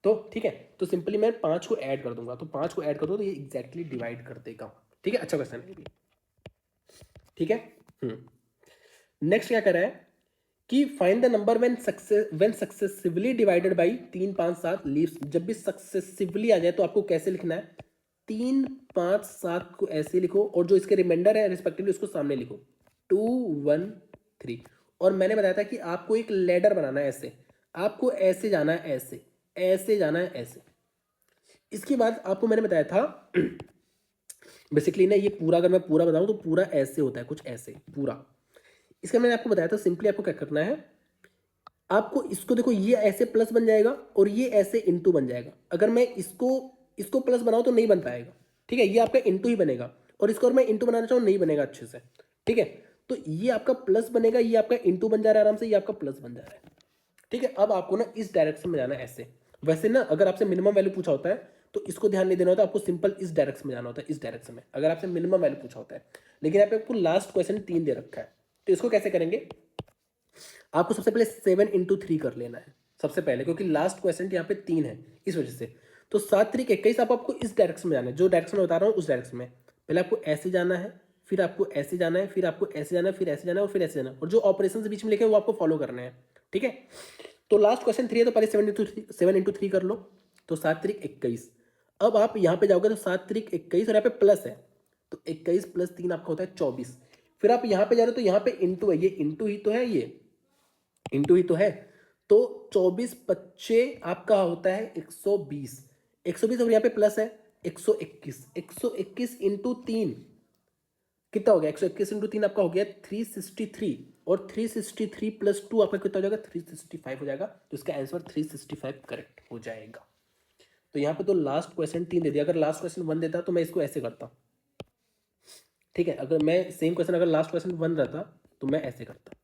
तो ठीक है, तो सिंपली मैं 5 को ऐड कर दूंगा, तो 5 को ऐड कर दो तो ये एग्जैक्टली डिवाइड कर देगा, ठीक है। अच्छा क्वेश्चन है ये भी, ठीक है। नेक्स्ट क्या कर रहा है कि find the number when successively divided by 3 5 7 leaves. जब भी सक्सेसिवली आ जाए तो आपको कैसे लिखना है, 3 5 7 को ऐसे लिखो, और जो इसके रिमाइंडर है रिस्पेक्टिवली उसको सामने लिखो, 2 1 3। और मैंने बताया था कि आपको एक लेडर बनाना है, ऐसे आपको ऐसे जाना है, ऐसे ऐसे जाना है, ऐसे। इसके बाद आपको मैंने बताया था बेसिकली ना, ये पूरा अगर मैं पूरा बताऊं तो पूरा ऐसे होता है, कुछ ऐसे पूरा। इसका मैंने आपको बताया था, सिंपली आपको क्या करना है, आपको इसको देखो, ये ऐसे प्लस बन जाएगा और ये ऐसे इंटू बन जाएगा। अगर मैं इसको इसको प्लस बनाऊं तो नहीं बन पाएगा, ठीक है, ये आपका इंटू ही बनेगा, और इसको अगर मैं इंटू बनाना चाहूँ नहीं बनेगा अच्छे से, ठीक है। तो ये आपका प्लस बनेगा, ये आपका इंटू बन जा रहा है आराम से, ये आपका प्लस बन जा रहा है, ठीक है। अब आपको ना इस डायरेक्शन में जाना है ऐसे। वैसे ना अगर आपसे मिनिमम वैल्यू पूछा होता है तो इसको ध्यान नहीं देना होता, आपको सिंपल इस डायरेक्शन में जाना होता है, इस डायरेक्शन में अगर आपसे मिनिमम वैल्यू पूछा होता है। लेकिन यहाँ पे आपको लास्ट क्वेश्चन 3 दे रखा है, तो इसको कैसे करेंगे, आपको सबसे पहले 7 × 3 कर लेना है सबसे पहले, क्योंकि लास्ट क्वेश्चन यहाँ पे 3 है इस वजह से। तो 7 3 21 आपको इस डायरेक्शन में जाना है, जो डायरेक्शन में बता रहा हूँ उस डायरेक्शन में। पहले आपको ऐसे जाना है, फिर आपको ऐसे जाना है, फिर आपको ऐसे जाना है, फिर ऐसे जाना है और फिर ऐसे जाना है, और जो ऑपरेशन बीच में लिखे हैं वो आपको फॉलो करने हैं, ठीक है। तो लास्ट क्वेश्चन 3 है, तो पहले 7 इंटू 3 कर लो, तो 7 3 21। अब आप यहाँ पे जाओगे तो 7 3 21 और यहाँ पे प्लस है, तो 21 प्लस 3 आपका होता है 24। फिर आप यहाँ पे जा रहे हो तो यहाँ पे इंटू है, ये इंटू ही तो है, ये इंटू ही तो है। तो 24 बच्चे आपका होता है 120, 120 और यहाँ पे प्लस है 121, 121 इंटू 3 कितना हो गया, 121 इंटू 3 आपका हो गया 363, और 363 प्लस 2 आपका कितना हो जाएगा, 365 हो जाएगा। तो इसका आंसर 365 करेक्ट हो जाएगा। तो यहाँ पे तो लास्ट क्वेश्चन 3 दे दिया, अगर लास्ट क्वेश्चन 1 देता तो मैं इसको ऐसे करता, ठीक है। अगर मैं सेम क्वेश्चन अगर लास्ट क्वेश्चन 1 रहता तो मैं ऐसे करता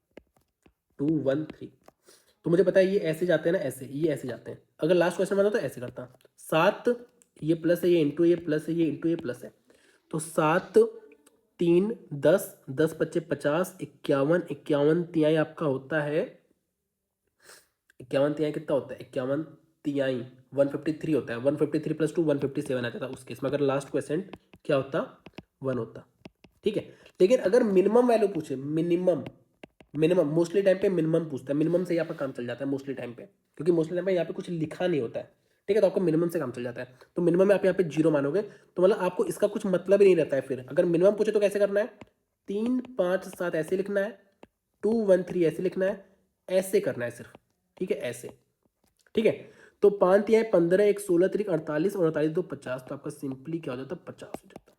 2 1 3। तो मुझे पता है ये ऐसे जाते हैं ना, ऐसे ये ऐसे जाते हैं। अगर लास्ट क्वेश्चन बना तो ऐसे करता 7, ये प्लस है, ये इंटू, ये प्लस है, ये इंटू, ये प्लस है। तो 7 3 10, 10 बच्चे 50, 51, 51 तिहाई आपका होता है, 51 तिहाई कितना होता है, 51 तिहाई 153 होता है। 153 प्लस 2 157 आ जाता है उस केस में, अगर लास्ट क्वेश्चन क्या होता, 1 होता, ठीक है। लेकिन अगर मिनिमम वैल्यू पूछे, मिनिमम मिनिमम मोस्टली टाइम पे मिनिमम पूछता है, मिनिमम से ही आपका काम चल जाता है मोस्टली टाइम पे, क्योंकि मोस्टली टाइम पे यहाँ पे कुछ लिखा नहीं होता है, ठीक है। तो आपको मिनिमम से काम चल जाता है, तो मिनिमम में आप यहाँ पे 0 मानोगे, तो मतलब आपको इसका कुछ मतलब ही नहीं रहता है। फिर अगर मिनिमम पूछे तो कैसे करना है, 3 5 7 ऐसे लिखना है, 2 1 3 ऐसे लिखना है, ऐसे करना है सिर्फ, ठीक है, ऐसे, ठीक है। तो 5 तिहाई 15, 1 16 3 48 और 48 2 50, तो आपका सिंपली क्या हो जाता है, 50 हो जाता है,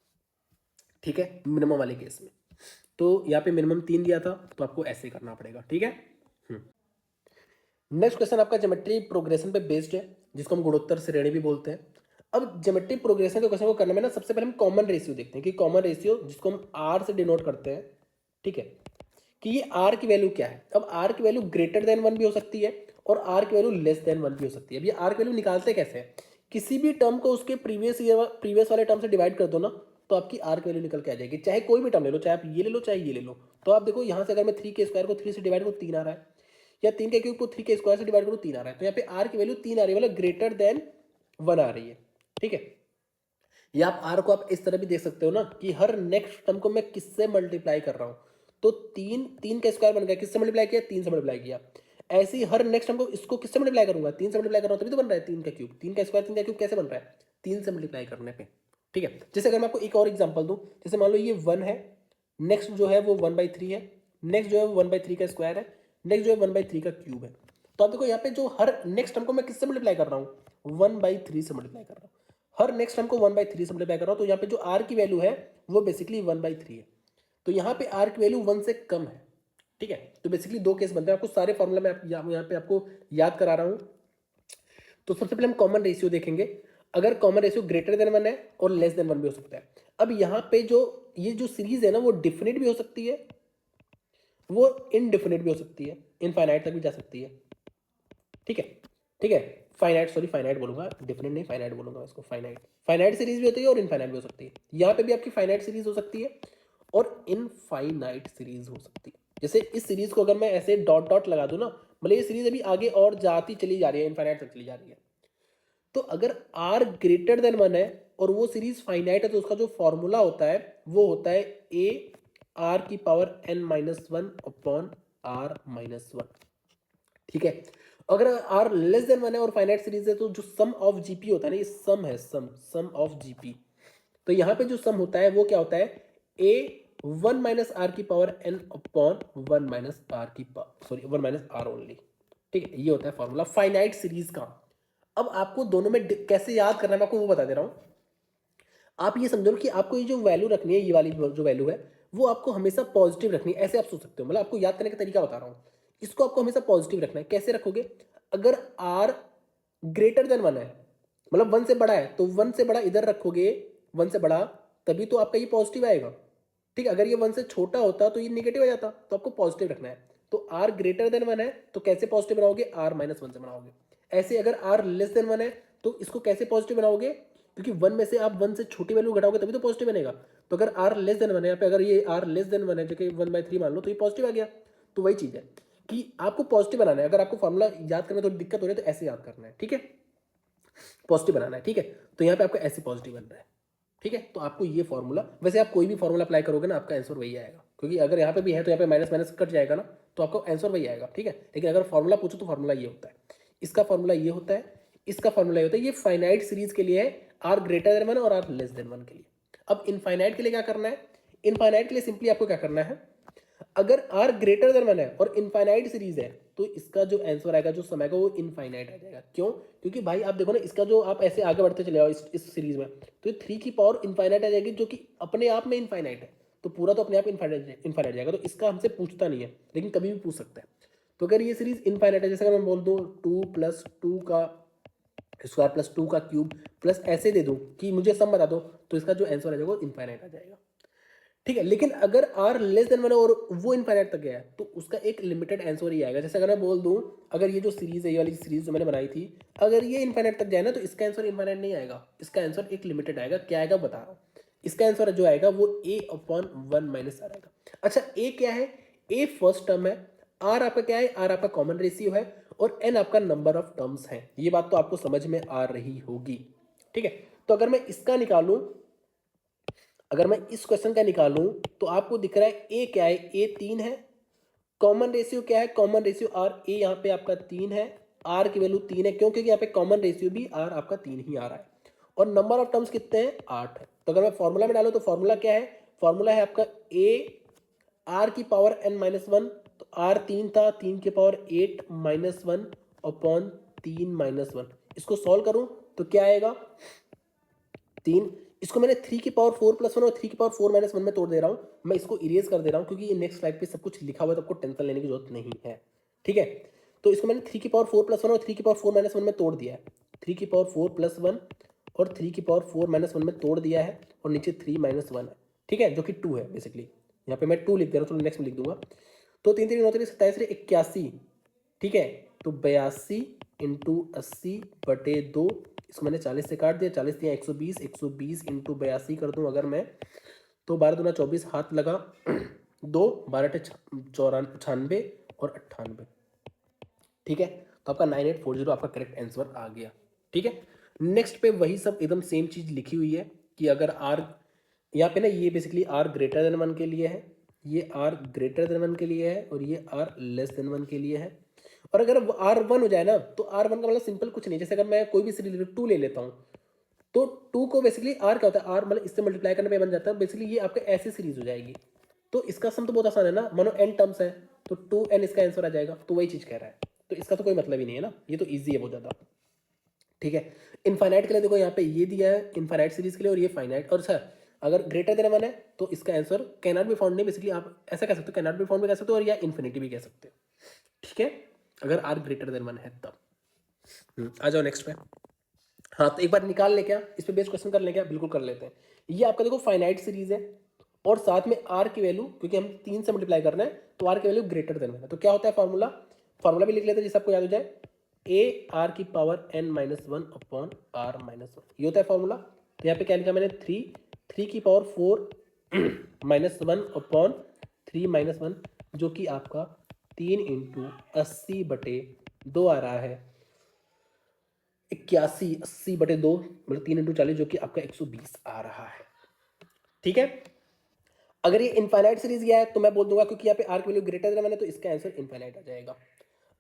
ठीक है, मिनिमम वाले केस में। तो यहाँ पे मिनिमम 3 दिया था, तो आपको ऐसे करना पड़ेगा, ठीक है। नेक्स्ट क्वेश्चन आपका ज्योमेट्री प्रोग्रेशन पे बेस्ड है, जिसको हम गुणोत्तर श्रेणी भी बोलते हैं। अब ज्योमेट्री प्रोग्रेशन के क्वेश्चन को करने में ना सबसे पहले हम कॉमन रेशियो देखते हैं, कि कॉमन रेशियो जिसको हम आर से डिनोट करते हैं, ठीक है, कि ये आर की वैल्यू क्या है। अब आर की वैल्यू ग्रेटर देन 1 भी हो सकती है और आर की वैल्यू लेस देन 1 भी हो सकती है। अब ये आर की वैल्यू निकालते कैसे हैं, किसी भी टर्म को उसके प्रीवियस वाले टर्म से डिवाइड कर दो ना, तो आपकी आर की वैल्यू निकल के आ जाएगी। चाहे कोई भी टर्म ले लो, चाहे आप ये ले लो चाहे ये ले लो। तो आप देखो यहाँ से अगर मैं 3 के स्क्वायर को 3 से डिवाइड करूँ 3 आ रहा है, या 3 के क्यूब को 3 के स्क्वायर से डिवाइड करूँ 3 आ रहा है, तो यहाँ पे आर की वैल्यू 3 आ रही है, मतलब ग्रेटर देन 1 आ रही है, ठीक है। या आप आर को आप इस तरह भी देख सकते हो ना, कि हर नेक्स्ट टर्म को मैं किससे मल्टीप्लाई कर रहा हूँ, तो 3 का स्क्वायर बन गया, किससे मल्टीप्लाई किया, 3 से मल्टीप्लाई किया। ऐसे ही हर नेक्स्ट टर्म को इसको किससे मल्टीप्लाई करूंगा, 3 से मल्टीप्लाई कर रहा हूँ, तभी तो बन रहा है 3 का क्यूब। 3 का स्क्वायर 3 का क्यूब कैसे बन रहा है, 3 से मल्टीप्लाई करने पे, ठीक है। जैसे अगर मैं आपको एक और एग्जाम्पल दूं, जैसे मान लो ये 1 है, नेक्स्ट जो है वो 1/3 है, नेक्स्ट जो है वो 1/3 का स्क्वायर है, नेक्स्ट जो है 1/3 का क्यूब है। तो आप देखो यहाँ पे जो हर नेक्स्ट टर्म को मैं किससे मल्टीप्लाई कर रहा हूँ, 1/3 से मल्टीप्लाई कर रहा हूँ। हर नेक्स्ट टर्म को 1/3 से मल्टीप्लाई कर रहा हूँ, तो यहाँ पे जो आर की वैल्यू है वो बेसिकली 1/3 है। तो यहाँ पे आर की वैल्यू 1 से कम है, ठीक है। तो बेसिकली 2 केस बनते हैं, आपको सारे फॉर्मूला में यहाँ पे आपको याद करा रहा हूँ। तो सबसे पहले हम कॉमन रेशियो देखेंगे। अगर कॉमन रेशियो ग्रेटर देन 1 है और लेस देन 1 भी हो सकता है। अब यहाँ पे जो ये जो सीरीज है ना, वो डिफिनिट भी हो सकती है, वो इनडिफिनिट भी हो सकती है, इनफाइनाइट तक भी जा सकती है, ठीक है, ठीक है। फाइनाइट, सॉरी फाइनाइट बोलूंगा, डिफिनिट नहीं, फाइनाइट बोलूंगा इसको। फाइनाइट, फाइनाइट सीरीज भी होती है और इनफाइनाइट भी हो सकती है। यहाँ पे भी आपकी फाइनाइट सीरीज हो सकती है और इनफाइनाइट सीरीज हो सकती है। जैसे इस सीरीज को अगर मैं ऐसे डॉट डॉट लगा दूं ना, मतलब ये सीरीज अभी आगे और जाती चली जा रही है, इनफाइनाइट तक चली जा रही है। तो अगर आर ग्रेटर देन 1 है और वो सीरीज फाइनाइट है, तो उसका जो फॉर्मूला होता है वो होता है ए आर की पावर n-1 अपॉन आर -1, ठीक है। अगर आर लेस देन 1 है और फाइनाइट सीरीज है, तो जो सम ऑफ जीपी होता है ना, ये सम है, सम ऑफ जीपी। तो यहाँ पे जो सम होता है वो क्या होता है, ए 1 माइनस आर की power n upon 1 minus r की power, sorry 1 minus r only, ठीक है। ये होता है फॉर्मूला फाइनाइट सीरीज का। अब आपको दोनों में कैसे याद करना है मैं आपको वो बता दे रहा हूँ। आप ये समझो कि आपको ये जो वैल्यू रखनी है, ये वाली जो वैल्यू है, वो आपको हमेशा पॉजिटिव रखनी है। ऐसे आप सोच सकते हो, मतलब आपको याद करने का तरीका बता रहा हूँ। इसको आपको हमेशा पॉजिटिव रखना है। कैसे रखोगे, अगर आर ग्रेटर देन 1 है, मतलब 1 से बड़ा है, तो 1 से बड़ा इधर रखोगे, 1 से बड़ा, तभी तो आपका ये पॉजिटिव आएगा, ठीक है। अगर ये 1 से छोटा होता तो ये नेगेटिव आ जाता, तो आपको पॉजिटिव रखना है। तो आर ग्रेटर देन 1 है तो कैसे पॉजिटिव बनाओगे, आर -1 से बनाओगे। ऐसे अगर आर लेस देन 1 है तो इसको कैसे पॉजिटिव बनाओगे, क्योंकि 1 में से आप 1 से छोटी वैल्यू घटाओगे तभी तो पॉजिटिव बनेगा। तो अगर आर लेस देन 1 है, यहाँ पे अगर ये आर लेस देन 1 है, जो कि 1/3 मान लो, तो ये पॉजिटिव आ गया। तो वही चीज़ है कि आपको पॉजिटिव बनाना है। अगर आपको फॉर्मूला याद करना थोड़ी दिक्कत हो रही है तो ऐसे याद करना है, ठीक है। पॉजिटिव बनाना है, ठीक है। तो यहाँ पे आपका ऐसे पॉजिटिव बन रहा है, ठीक है। तो आपको ये फॉर्मूला, वैसे आप कोई भी फॉर्मूला अप्लाई करोगे ना आपका आंसर वही आएगा, क्योंकि अगर यहाँ पे भी है तो यहाँ पे माइनस माइनस कट जाएगा ना, तो आपका आंसर वही आएगा, ठीक है। लेकिन अगर फॉर्मूला पूछो तो फॉर्मूला ये होता है, इसका फॉर्मूला ये होता है, इसका फॉर्मूला ये होता है। ये फाइनाइट सीरीज के लिए है, आर ग्रेटर देन वन और आर लेस देन वन के लिए। अब इनफाइनाइट के लिए क्या करना है, इनफाइनाइट के लिए सिंपली आपको क्या करना है, अगर आर ग्रेटर देन वन है और इनफाइनाइट सीरीज है तो इसका जो आंसर आएगा, जो सम आएगा, वो इनफाइनाइट आ जाएगा। क्यों? क्योंकि भाई आप देखो ना, इसका जो आप ऐसे आगे बढ़ते चले जाओ इस सीरीज में, तो ये 3 की पावर इनफाइनाइट आ जाएगी, जो कि अपने आप में इनफाइनाइट है। तो पूरा तो अपने आप इनफाइनाइट जाएगा, तो इसका हमसे पूछता नहीं है, लेकिन कभी भी पूछ सकता है। तो अगर ये सीरीज इनफाइनाइट है, जैसे अगर मैं बोल दूँ 2+2 का स्क्वायर प्लस 2 का क्यूब प्लस ऐसे दे दूँ कि मुझे सम बता दो, तो इसका जो आंसर आ जाएगा वो इनफाइनाइट आ जाएगा, ठीक है। लेकिन अगर आर लेस देन वन और वो इनफाइनाइट तक गया है तो उसका एक लिमिटेड आंसर ही आएगा। जैसे अगर मैं बोल दूं, अगर ये जो सीरीज है, ये वाली सीरीज जो मैंने बनाई थी, अगर ये इनफाइनाइट तक जाए ना तो इसका आंसर इनफाइनाइट नहीं आएगा, इसका आंसर एक लिमिटेड आएगा। क्या आएगा बता रहा हूँ, इसका आंसर जो आएगा वो a/1 माइनस आर आएगा। अच्छा, a क्या है? a फर्स्ट टर्म है, आर आपका क्या है? आर आपका कॉमन रेशियो है, और n आपका नंबर ऑफ टर्म्स है। ये बात तो आपको समझ में आ रही होगी, ठीक है। तो अगर मैं इसका निकालूं, अगर मैं इस क्वेश्चन का निकालूं, तो आपको दिख रहा है ए क्या है? ए 3 है। कॉमन रेशियो क्या है? कॉमन रेशियो आर, ए यहाँ पे आपका 3 है, आर की वैल्यू 3 है, क्यों? क्योंकि यहाँ पे कॉमन रेशियो भी आर आपका 3 ही आ रहा है, और नंबर ऑफ टर्म्स कितने हैं? 8 है। तो अगर मैं फॉर्मूला में डालूं तो फॉर्मूला क्या है? फॉर्मूला है आपका ए आर की पावर n-1, तो आर 3 था, 3 की पावर 8-1 अपॉन 3-1। इसको सॉल्व करूं तो क्या आएगा? 3। इसको मैंने 3 की पावर 4+1 और 3 की पावर 4-1 में तोड़ दे रहा हूँ। मैं इसको इरेज कर दे रहा हूँ क्योंकि ये नेक्स्ट स्लाइड पे सब कुछ लिखा हुआ है, तो आपको टेंशन लेने की जरूरत नहीं है, ठीक है। तो इसको मैंने 3 की पावर 4+1 और 3 की पावर 4-1 में तोड़ दिया है। 3 की पावर 4+1 और 3 की पावर 4-1 में तोड़ दिया है, और नीचे 3-1 है, ठीक है, जो कि 2 है बेसिकली। यहाँ पे मैं 2 लिख दे रहा हूँ, तो नेक्स्ट में लिख दूंगा। तो 3 3 9 3 27 81, ठीक है। तो 82 इंटू 80/2, इसको मैंने 40 से काट दिया, 40 दिया 120, 120 इंटू 82 कर दूं अगर मैं, तो 12 दूना 24, हाथ लगा 2, 12 94 और 98, ठीक है। तो आपका 9840 आपका करेक्ट आंसर आ गया, ठीक है। नेक्स्ट पे वही सब एकदम सेम चीज लिखी हुई है कि अगर आर, यहाँ पे ना ये basically r greater than one के लिए है, ये आर ग्रेटर देन वन के लिए है, और ये आर लेस देन वन के लिए है। और अगर आर वन हो जाए ना, तो आर वन का मतलब सिंपल कुछ नहीं, जैसे अगर मैं कोई भी सीरीज 2 ले लेता हूँ, तो 2 को बेसिकली आर क्या होता है? आर मतलब इससे मल्टीप्लाई करने पे बन जाता है, बेसिकली ये आपका ऐसी सीरीज हो जाएगी। तो इसका सम तो बहुत आसान है ना, मानो n टर्म्स है, तो 2n इसका आंसर आ जाएगा। तो वही चीज कह रहा है, तो इसका तो कोई मतलब ही नहीं है ना, ये तो ईजी है बहुत ज्यादा, ठीक है। इनफाइनाइट के लिए देखो यहाँ पे ये दिया है इनफाइनाइट सीरीज के लिए, और ये फाइनाइट। और सर अगर ग्रेटर देन वन है तो इसका answer can not be found नहीं, बेसिकली आप ऐसा कह सकते हो, कैन नॉट बी फाउंड भी कह सकते हो, और या इन्फिनिटी भी कह सकते हो, ठीक है, अगर आर ग्रेटर देन वन है तब। आ जाओ नेक्स्ट पे। हाँ, तो एक बार निकाल ले क्या, इस पे बेस्ड क्वेश्चन कर ले क्या? बिल्कुल कर लेते हैं। ये आपका देखो फाइनाइट सीरीज है, और साथ में आर की वैल्यू, क्योंकि हम 3 से मल्टीप्लाई करना है, तो आर की वैल्यू ग्रेटर देन है, तो क्या होता है फॉर्मूला? फॉर्मूला भी लिख लेते हैं जिससे आपको याद हो जाए, ए आर की पावर n-1 अपॉन r-1, ये होता है फॉर्मूला। तो यहाँ पे क्या लिखा मैंने? 3 की पावर 4-1 अपॉन 3-1, जो कि आपका 3 इंटू 80/2 आ रहा है, 81, 80/2 मतलब 3 इंटू 40, जो कि आपका 120 आ रहा है, ठीक है। अगर ये इनफाइनाइट सीरीज गया है तो मैं बोल दूंगा, क्योंकि यहाँ पे आर की वैल्यू ग्रेटर देन वन है, तो इसका आंसर इनफाइनाइट आ जाएगा।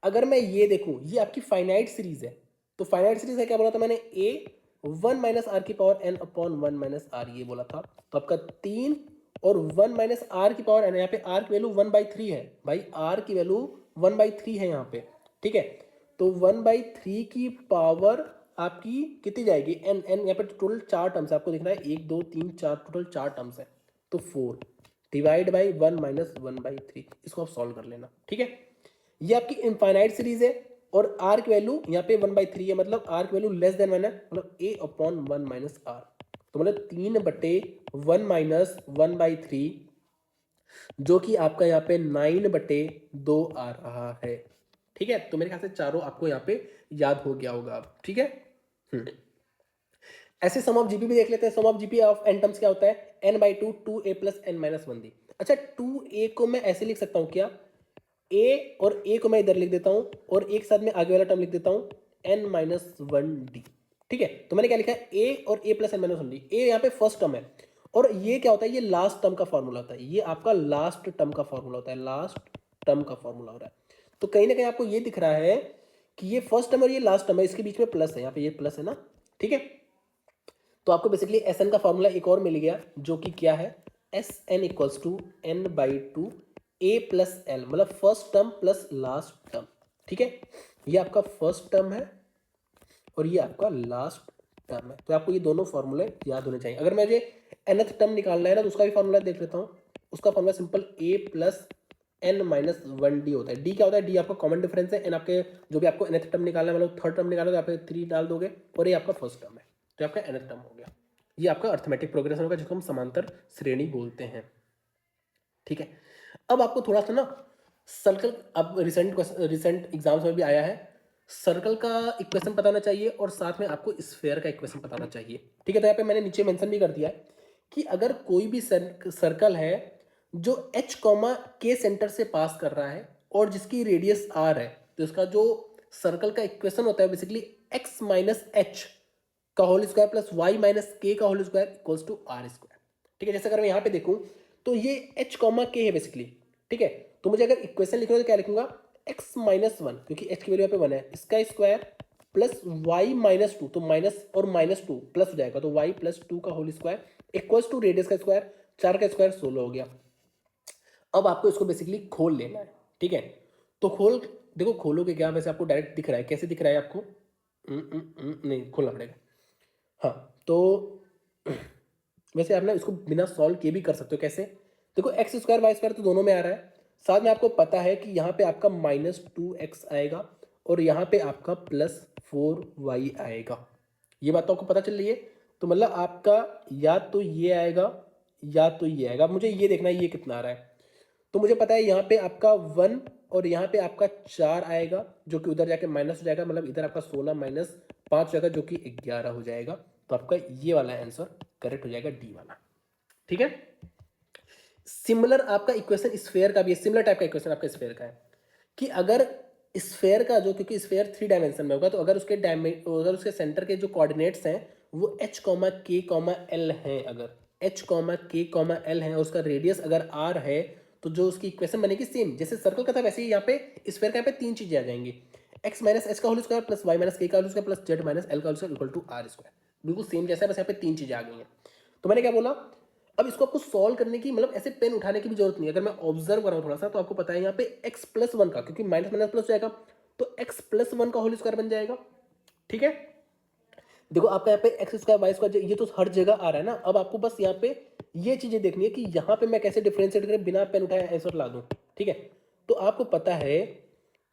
अगर मैं ये देखूं, ये आपकी फाइनाइट सीरीज है, तो फाइनाइट सीरीज है, क्या बोला था मैंने? ए 1 माइनस आर की power n upon 1 minus r, ये बोला था। तो आपका 3 और 1 माइनस आर की पावर n, यहाँ पे आर की वैल्यू 1/3 है भाई, आर की वैल्यू 1/3 है यहाँ पे, ठीक है। तो 1/3 की पावर आपकी कितनी जाएगी? n यहाँ पे टोटल 4 टर्म्स है, आपको दिख रहा है 1 2 3 4, टोटल 4 टर्म्स है, तो 4 डिवाइड बाई 1 माइनस 1/3, इसको आप सॉल्व कर लेना, ठीक है। ये आपकी इनफाइनाइट सीरीज है, और आर की वैल्यू यहाँ पे 1/3 है, मतलब आर की वैल्यू लेस देन 1 है, मतलब a अपॉन 1 माइनस आर, तो मतलब 3/1 माइनस 1/3, जो कि आपका यहाँ पे 9/2 आ रहा है, ठीक है। तो मेरे ख्याल से चारों आपको यहाँ पे याद हो गया होगा अब, ठीक है। ऐसे सम ऑफ जीपी भी देख लेते हैं। Sum of GP of n terms क्या होता है? n/2 2a प्लस n-1 दी। अच्छा, 2a को मैं ऐसे लिख सकता हूँ क्या? a और a को मैं इधर लिख देता हूँ, और एक साथ में आगे वाला टर्म लिख देता हूँ n-1d, ठीक है। तो मैंने क्या लिखा है, ए और a plus n minus one d. A यहाँ पे फर्स्ट टर्म है और ये क्या होता है, ये लास्ट टर्म का फॉर्मूला होता है, ये आपका लास्ट टर्म का फॉर्मूला होता है, लास्ट टर्म का फॉर्मूला हो रहा है। तो कहीं ना कहीं आपको ये दिख रहा है कि ये फर्स्ट टर्म और ये लास्ट टर्म है, इसके बीच में प्लस है, यहाँ पे ये प्लस है ना, ठीक है। तो आपको बेसिकली एस एन का फॉर्मूला एक और मिल गया जो कि क्या है, S N equals to N by two A plus L, मतलब first term plus last term, ठीक है। ये आपका फर्स्ट टर्म है और ये आपका लास्ट टर्म है। तो आपको ये दोनों फॉर्मूले याद होने चाहिए। अगर मुझे nth टर्म निकालना है ना तो उसका भी फॉर्मूला देख लेता हूँ। उसका formula simple a plus n minus one d होता है। डी क्या होता है, डी आपका कॉमन डिफरेंस है, एन आपके जो भी आपको nth टर्म निकालना है, मतलब थर्ड टर्म निकालना है तो आप 3 डाल दोगे और ये आपका फर्स्ट टर्म है, तो आपका nth टर्म हो गया। ये आपका अर्थमेटिक प्रोग्रेशन होगा जिसको हम समांतर श्रेणी बोलते हैं, ठीक है। अब आपको थोड़ा सा ना सर्कल, अब रिसेंट एग्जाम्स में भी आया है, सर्कल का इक्वेशन पता होना चाहिए और साथ में आपको स्फेयर का इक्वेशन पता होना चाहिए, ठीक है। तो यहाँ पे मैंने नीचे मेंशन भी कर दिया है कि अगर कोई भी सर्कल है जो h कॉमा के सेंटर से पास कर रहा है और जिसकी रेडियस r है, तो इसका जो सर्कल का इक्वेशन होता है बेसिकली x माइनस एच का whole square plus Y minus के का whole square equals to are square, ठीक है। जैसे अगर मैं यहाँ पे देखूँ तो ये h कॉमा के है बेसिकली, ठीक है। तो मुझे अगर इक्वेशन लिखना हो तो क्या लिखूंगा, x माइनस वन, क्योंकि h की वैल्यू यहाँ पे वन है, इसका square plus y minus two, तो माइनस और माइनस टू प्लस हो जाएगा, तो y प्लस टू का whole square equals to radius का स्क्वायर, 4 का स्क्वायर 16 हो गया। अब आपको इसको बेसिकली खोल लेना है, ठीक है। तो खोल देखो, खोलोगे क्या, वैसे आपको डायरेक्ट दिख रहा है, कैसे दिख रहा है आपको, नहीं खोलना पड़ेगा, हाँ। तो वैसे आप ना इसको बिना सॉल्व किए भी कर सकते हो, कैसे, देखो एक्स स्क्वायर वाई स्क्वायर तो दोनों में आ रहा है, साथ में आपको पता है कि यहाँ पे आपका -2x आएगा और यहाँ पे आपका +4y आएगा, ये बात तो आपको पता चल रही है। तो मतलब आपका या तो ये आएगा या तो ये आएगा। अब मुझे ये देखना है ये कितना आ रहा है, तो मुझे पता है यहाँ पे आपका 1 और यहाँ पे आपका 4 आएगा जो कि उधर जाके माइनस हो जाएगा, मतलब इधर आपका 16 माइनस 5 हो जाएगा जो कि 11 हो जाएगा। तो आपका ये वाला आंसर करेक्ट हो जाएगा, डी वाला, ठीक है। सिमिलर आपका इक्वेशन स्फेयर का भी है, सिमिलर टाइप का इक्वेशन आपका स्फेयर का है कि अगर स्फेयर का जो, क्योंकि स्फेयर 3 डायमेंशन में होगा, तो अगर उसके सेंटर के जो कोऑर्डिनेट्स हैं वो h कॉमा के कॉमा एल हैं, अगर h कॉमा के कॉमा एल है और उसका रेडियस अगर r है, तो जो उसकी इक्वेशन बनेगी सेम जैसे सर्कल का था वैसे ही यहाँ पे स्फेयर का यहाँ पे 3 चीजें आ जाएंगी, x माइनस एच का whole square plus Y minus के का whole square plus Z minus L का whole square equal to are square, बिल्कुल सेम जैसा है, बस यहाँ पे 3 चीजें आ गई हैं। तो मैंने क्या बोला, अब इसको आपको सॉल्व करने की, मतलब ऐसे पेन उठाने की भी जरूरत नहीं है। अगर मैं ऑब्जर्व कर रहा हूँ थोड़ा सा, तो आपको पता है यहाँ पे x प्लस वन का, क्योंकि माइनस माइनस प्लस हो जाएगा, तो x प्लस वन का होल स्क्वायर बन जाएगा, ठीक है। देखो आपका यहाँ पे एक्स स्क्वायर वाई स्क्वायर ये तो हर जगह आ रहा है ना। अब आपको बस यहाँ पे ये चीजें देखनी है कि यहाँ पे मैं कैसे डिफरेंशिएट करके बिना पेन उठाए आंसर ला दूं, ठीक है। तो आपको पता है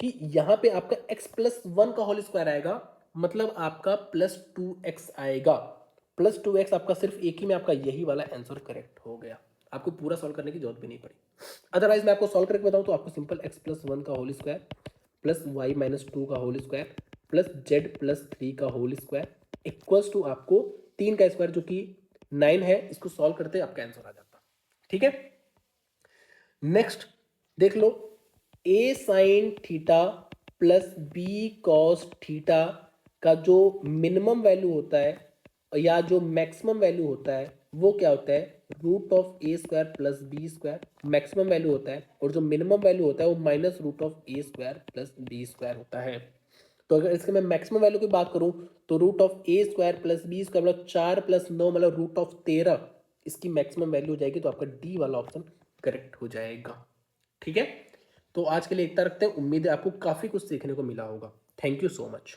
कि यहाँ पे आपका x प्लस वन का होल स्क्वायर आएगा, मतलब आपका +2x आएगा, +2x आपका सिर्फ एक ही में आपका यही वाला आंसर करेक्ट हो गया। आपको पूरा सॉल्व करने की जरूरत भी नहीं पड़ी। अदरवाइज मैं आपको सॉल्व करके बताऊं तो आपको सिंपल x प्लस वन का whole square plus Y minus two का whole square plus Z plus 3 का होल स्क्वायर इक्वल्स टू आपको 3 का स्क्वायर जो कि 9 है, इसको सॉल्व करते आपका आंसर आ जाता, ठीक है। नेक्स्ट देख लो, a sine theta plus b cos theta का जो मिनिमम वैल्यू होता है या जो मैक्सिमम वैल्यू होता है वो क्या होता है, root of a square plus b square maximum value होता है, और जो मिनिमम वैल्यू होता है वो minus root of a square plus b square होता है। तो अगर इसके मैं मैक्सिमम वैल्यू की बात करूं तो root of a square plus b square मतलब 4 + 9 मतलब रूट ऑफ 13 इसकी मैक्सिमम वैल्यू हो जाएगी। तो आपका डी वाला ऑप्शन करेक्ट हो जाएगा, ठीक है। तो आज के लिए इतना रखते हैं, उम्मीद है आपको काफी कुछ सीखने को मिला होगा। Thank you so much.